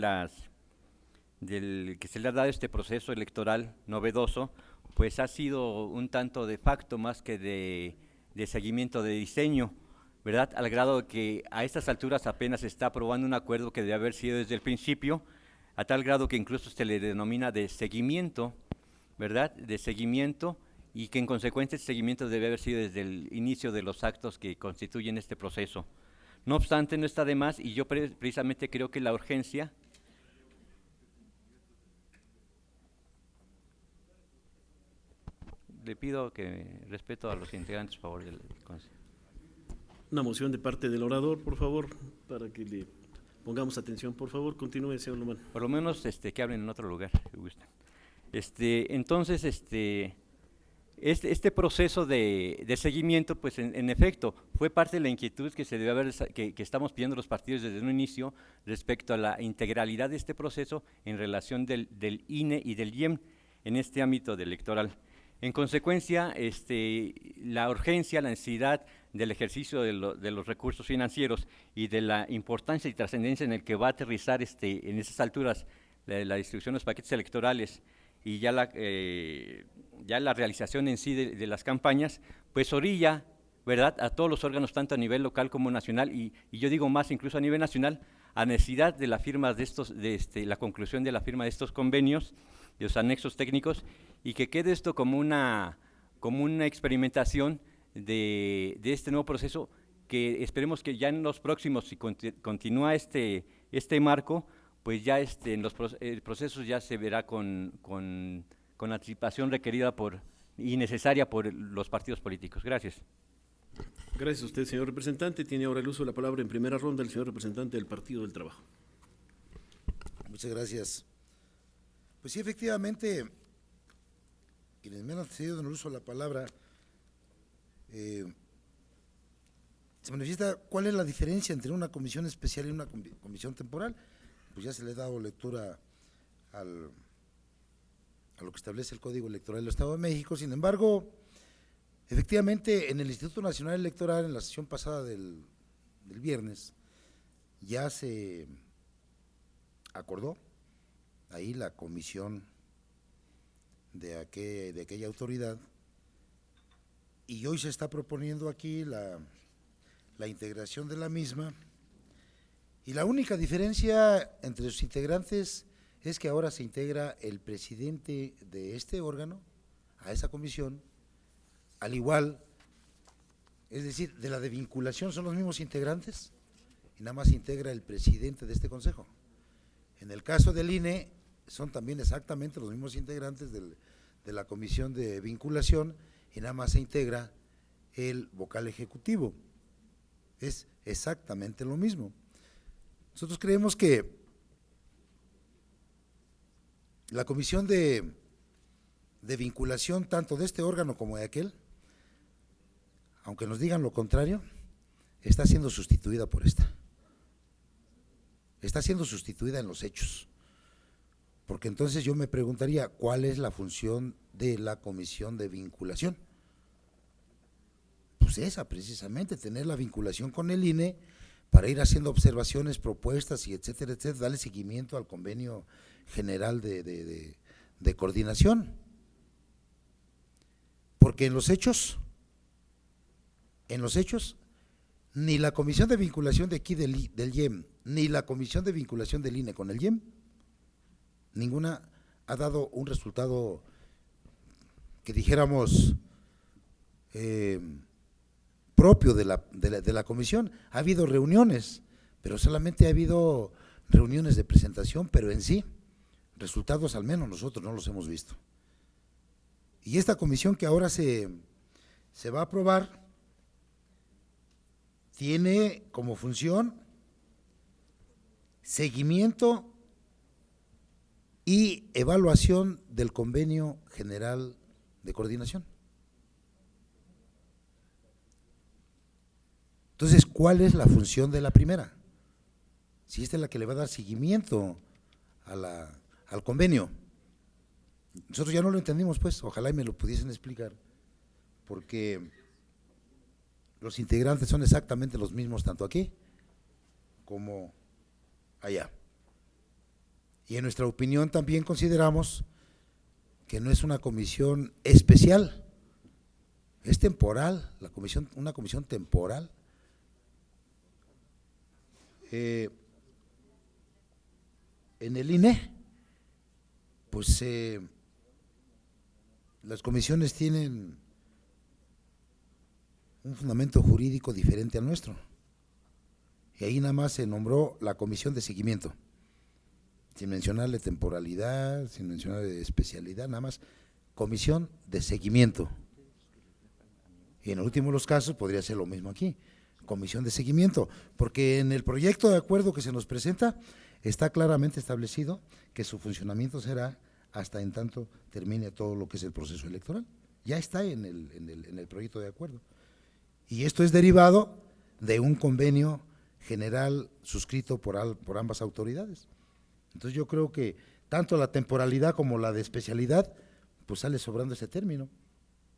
se le ha dado a este proceso electoral novedoso, pues ha sido un tanto de facto más que de seguimiento de diseño, ¿verdad? Al grado de que a estas alturas apenas se está aprobando un acuerdo que debe haber sido desde el principio, a tal grado que incluso se le denomina de seguimiento, ¿verdad? De seguimiento, y que en consecuencia este seguimiento debe haber sido desde el inicio de los actos que constituyen este proceso. No obstante, no está de más, y yo precisamente creo que la urgencia… Le pido que respeto a los integrantes, por favor, del Consejo. Una moción de parte del orador, por favor, para que le pongamos atención. Por favor, continúe, señor Lomán. Por lo menos que hablen en otro lugar, si gustan. Entonces, este proceso de seguimiento, pues en efecto, fue parte de la inquietud que se debe haber, que estamos pidiendo los partidos desde un inicio respecto a la integralidad de este proceso en relación del INE y del IEM en este ámbito electoral. En consecuencia, la urgencia, la necesidad del ejercicio de los recursos financieros y de la importancia y trascendencia en el que va a aterrizar en esas alturas la distribución de los paquetes electorales y ya la realización en sí de las campañas, pues orilla, ¿verdad?, a todos los órganos, tanto a nivel local como nacional, y yo digo más incluso a nivel nacional, a necesidad de la firma la conclusión de la firma de estos convenios, de los anexos técnicos, y que quede esto como una experimentación de este nuevo proceso, que esperemos que ya en los próximos, si continúa este marco, pues ya el proceso ya se verá con anticipación requerida y necesaria por los partidos políticos. Gracias. Gracias a usted, señor representante. Tiene ahora el uso de la palabra en primera ronda el señor representante del Partido del Trabajo. Muchas gracias. Pues sí, efectivamente, quienes me han antecedido en el uso de la palabra, se manifiesta cuál es la diferencia entre una comisión especial y una comisión temporal. Pues ya se le ha dado lectura a lo que establece el Código Electoral del Estado de México. Sin embargo, efectivamente, en el Instituto Nacional Electoral, en la sesión pasada del viernes, ya se acordó ahí la comisión de aquella autoridad, y hoy se está proponiendo aquí la integración de la misma, y la única diferencia entre sus integrantes es que ahora se integra el presidente de este órgano a esa comisión, al igual, es decir, de la de vinculación son los mismos integrantes, y nada más se integra el presidente de este consejo. En el caso del INE, son también exactamente los mismos integrantes de la comisión de vinculación, y nada más se integra el vocal ejecutivo. Es exactamente lo mismo. Nosotros creemos que la comisión de vinculación, tanto de este órgano como de aquel, aunque nos digan lo contrario, está siendo sustituida por esta. Está siendo sustituida en los hechos. Porque entonces yo me preguntaría, ¿cuál es la función de la comisión de vinculación? Pues esa, precisamente, tener la vinculación con el INE para ir haciendo observaciones, propuestas y etcétera, etcétera, darle seguimiento al convenio general de coordinación. Porque en los hechos, ni la comisión de vinculación de aquí del IEM, ni la comisión de vinculación del INE con el IEM, ninguna ha dado un resultado que dijéramos propio de la comisión. Ha habido reuniones, pero solamente ha habido reuniones de presentación, pero en sí, resultados al menos nosotros no los hemos visto. Y esta comisión que ahora se va a aprobar tiene como función seguimiento y evaluación del convenio general de coordinación. Entonces, ¿cuál es la función de la primera? Si esta es la que le va a dar seguimiento al convenio, Nosotros ya no lo entendimos, pues, ojalá y me lo pudiesen explicar, porque los integrantes son exactamente los mismos, tanto aquí como allá. Y en nuestra opinión también consideramos que no es una comisión especial, es temporal, una comisión temporal. En el INE, pues las comisiones tienen un fundamento jurídico diferente al nuestro. Y ahí nada más se nombró la comisión de seguimiento, sin mencionarle temporalidad, sin mencionarle especialidad, nada más comisión de seguimiento. Y en el último de los casos podría ser lo mismo aquí, comisión de seguimiento, porque en el proyecto de acuerdo que se nos presenta está claramente establecido que su funcionamiento será hasta en tanto termine todo lo que es el proceso electoral. Ya está en el proyecto de acuerdo. Y esto es derivado de un convenio general suscrito por ambas autoridades. Entonces yo creo que tanto la temporalidad como la de especialidad, pues sale sobrando ese término,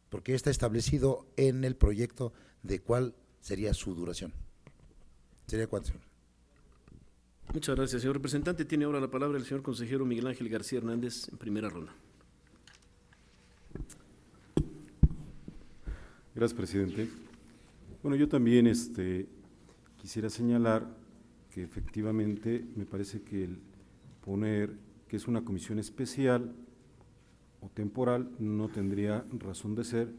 porque está establecido en el proyecto de cuál sería su duración. ¿Sería cuánto, señor? Muchas gracias, señor representante. Tiene ahora la palabra el señor consejero Miguel Ángel García Hernández en primera ronda. Gracias, presidente. Bueno, yo también quisiera señalar que efectivamente me parece que el poner que es una comisión especial o temporal no tendría razón de ser,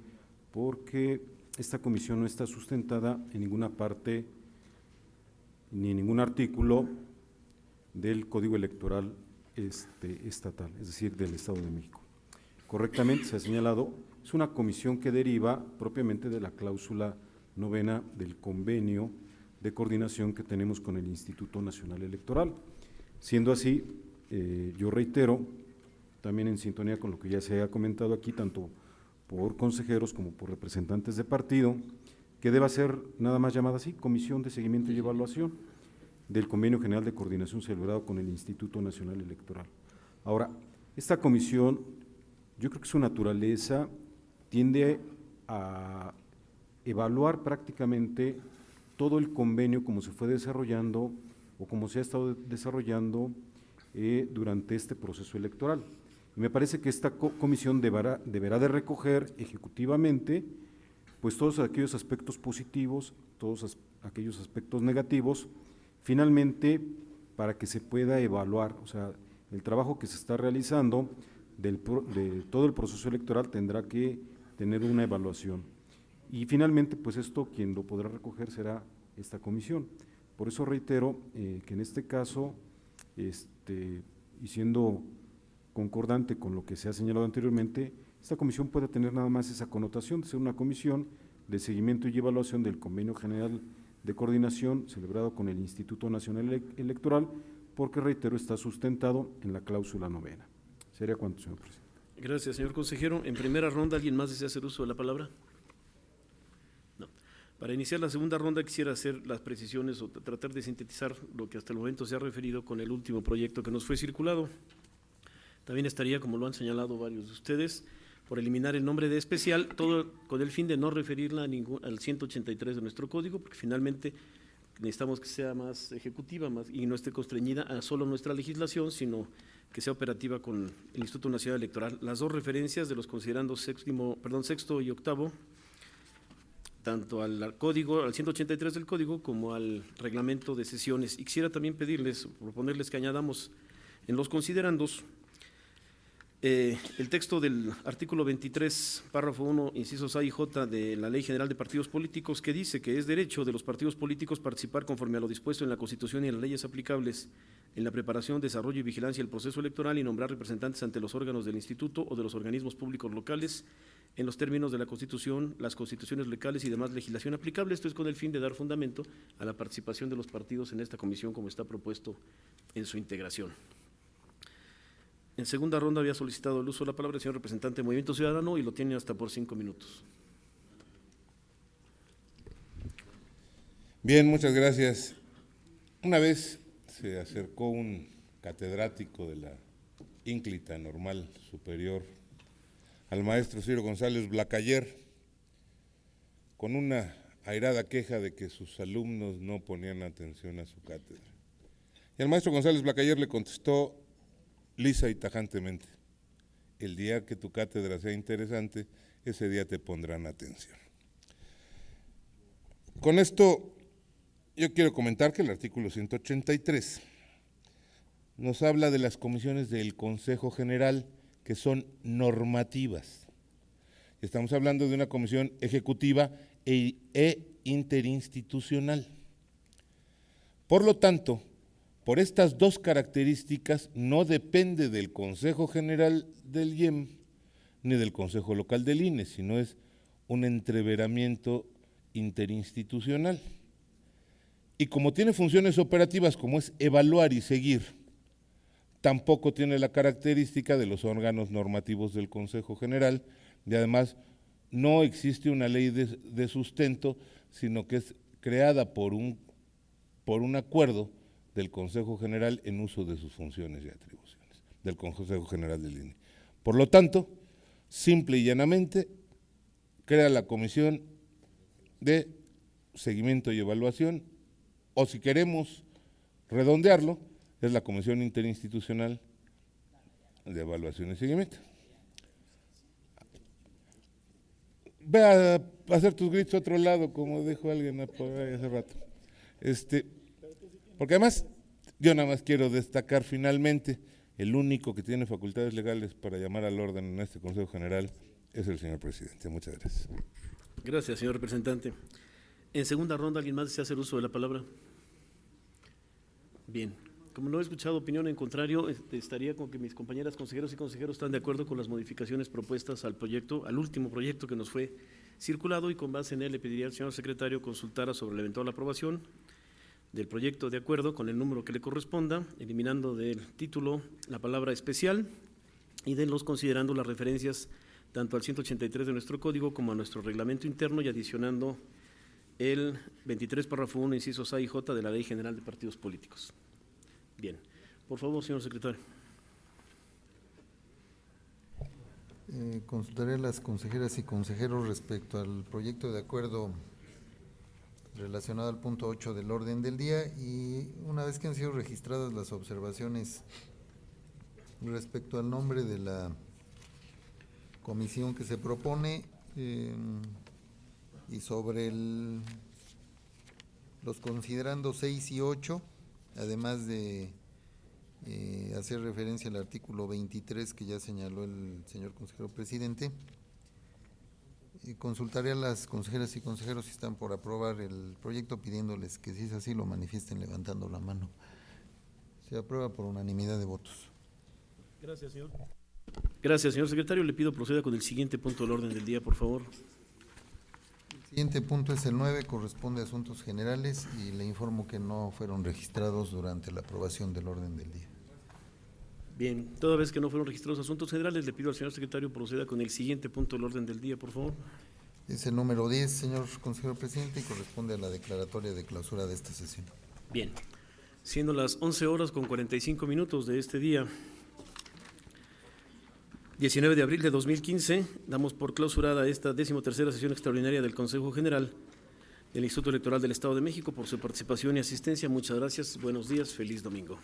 porque esta comisión no está sustentada en ninguna parte ni en ningún artículo del Código Electoral estatal, es decir, del Estado de México. Correctamente se ha señalado, es una comisión que deriva propiamente de la cláusula 9 del convenio de coordinación que tenemos con el Instituto Nacional Electoral. Siendo así, yo reitero, también en sintonía con lo que ya se ha comentado aquí, tanto por consejeros como por representantes de partido, que deba ser nada más llamada así, Comisión de Seguimiento y Evaluación del Convenio General de Coordinación celebrado con el Instituto Nacional Electoral. Ahora, esta comisión, yo creo que su naturaleza tiende a evaluar prácticamente todo el convenio como se fue desarrollando o como se ha estado desarrollando durante este proceso electoral. Y me parece que esta comisión deberá de recoger ejecutivamente pues todos aquellos aspectos positivos, todos aquellos aspectos negativos, finalmente para que se pueda evaluar, o sea, el trabajo que se está realizando de todo el proceso electoral tendrá que tener una evaluación. Y finalmente, pues esto quien lo podrá recoger será esta comisión. Por eso reitero que en este caso, y siendo concordante con lo que se ha señalado anteriormente, esta comisión puede tener nada más esa connotación de ser una comisión de seguimiento y evaluación del Convenio General de Coordinación celebrado con el Instituto Nacional Electoral, porque, reitero, está sustentado en la cláusula 9. ¿Sería cuánto, señor presidente? Gracias, señor consejero. En primera ronda, ¿alguien más desea hacer uso de la palabra? No. Para iniciar la segunda ronda quisiera hacer las precisiones o tratar de sintetizar lo que hasta el momento se ha referido con el último proyecto que nos fue circulado. También estaría, como lo han señalado varios de ustedes, por eliminar el nombre de especial, todo con el fin de no referirla al 183 de nuestro código, porque finalmente necesitamos que sea más ejecutiva y no esté constreñida a solo nuestra legislación, sino que sea operativa con el Instituto Nacional Electoral. Las dos referencias de los considerandos sexto y octavo, tanto al código, al 183 del código, como al reglamento de sesiones. Y quisiera también proponerles que añadamos en los considerandos el texto del artículo 23, párrafo 1, incisos A y J de la Ley General de Partidos Políticos, que dice que es derecho de los partidos políticos participar conforme a lo dispuesto en la Constitución y en las leyes aplicables en la preparación, desarrollo y vigilancia del proceso electoral y nombrar representantes ante los órganos del Instituto o de los organismos públicos locales en los términos de la Constitución, las constituciones locales y demás legislación aplicable. Esto es con el fin de dar fundamento a la participación de los partidos en esta comisión como está propuesto en su integración. En segunda ronda había solicitado el uso de la palabra el señor representante de Movimiento Ciudadano y lo tiene hasta por 5 minutos. Bien, muchas gracias. Una vez se acercó un catedrático de la ínclita normal superior, al maestro Ciro González Blacayer, con una airada queja de que sus alumnos no ponían atención a su cátedra. Y el maestro González Blacayer le contestó lisa y tajantemente: el día que tu cátedra sea interesante, ese día te pondrán atención. Con esto yo quiero comentar que el artículo 183 nos habla de las comisiones del Consejo General, que son normativas. Estamos hablando de una comisión ejecutiva e interinstitucional. Por lo tanto, por estas dos características, no depende del Consejo General del IEM ni del Consejo Local del INE, sino es un entreveramiento interinstitucional. Y como tiene funciones operativas como es evaluar y seguir, tampoco tiene la característica de los órganos normativos del Consejo General, y además no existe una ley de sustento, sino que es creada por un acuerdo del Consejo General en uso de sus funciones y atribuciones, del Consejo General del INE. Por lo tanto, simple y llanamente, crea la Comisión de Seguimiento y Evaluación, o si queremos redondearlo, es la Comisión Interinstitucional de Evaluación y Seguimiento. Ve a hacer tus gritos a otro lado, como dijo alguien por ahí hace rato. Porque además, yo nada más quiero destacar finalmente, el único que tiene facultades legales para llamar al orden en este Consejo General es el señor presidente. Muchas gracias. Gracias, señor representante. En segunda ronda, ¿alguien más desea hacer uso de la palabra? Bien. Como no he escuchado opinión en contrario, estaría con que mis compañeras consejeros y consejeros están de acuerdo con las modificaciones propuestas al proyecto, al último proyecto que nos fue circulado, y con base en él le pediría al señor secretario consultara sobre la eventual aprobación del proyecto de acuerdo con el número que le corresponda, eliminando del título la palabra especial y de los considerando las referencias tanto al 183 de nuestro código como a nuestro reglamento interno, y adicionando el 23 párrafo 1 incisos A y J de la Ley General de Partidos Políticos. Bien, por favor, señor secretario. Consultaré a las consejeras y consejeros respecto al proyecto de acuerdo relacionado al punto 8 del orden del día, y una vez que han sido registradas las observaciones respecto al nombre de la comisión que se propone y sobre los considerando 6 y 8, además de hacer referencia al artículo 23 que ya señaló el señor consejero presidente, consultaré a las consejeras y consejeros si están por aprobar el proyecto, pidiéndoles que si es así lo manifiesten levantando la mano. Se aprueba por unanimidad de votos. Gracias, señor. Gracias, señor secretario. Le pido proceda con el siguiente punto del orden del día, por favor. El siguiente punto es el 9, corresponde a asuntos generales, y le informo que no fueron registrados durante la aprobación del orden del día. Bien, toda vez que no fueron registrados asuntos generales, le pido al señor secretario proceda con el siguiente punto del orden del día, por favor. Es el número 10, señor consejero presidente, y corresponde a la declaratoria de clausura de esta sesión. Bien, siendo las 11 horas con 45 minutos de este día, 19 de abril de 2015, damos por clausurada esta 13ª sesión extraordinaria del Consejo General del Instituto Electoral del Estado de México por su participación y asistencia. Muchas gracias, buenos días, feliz domingo.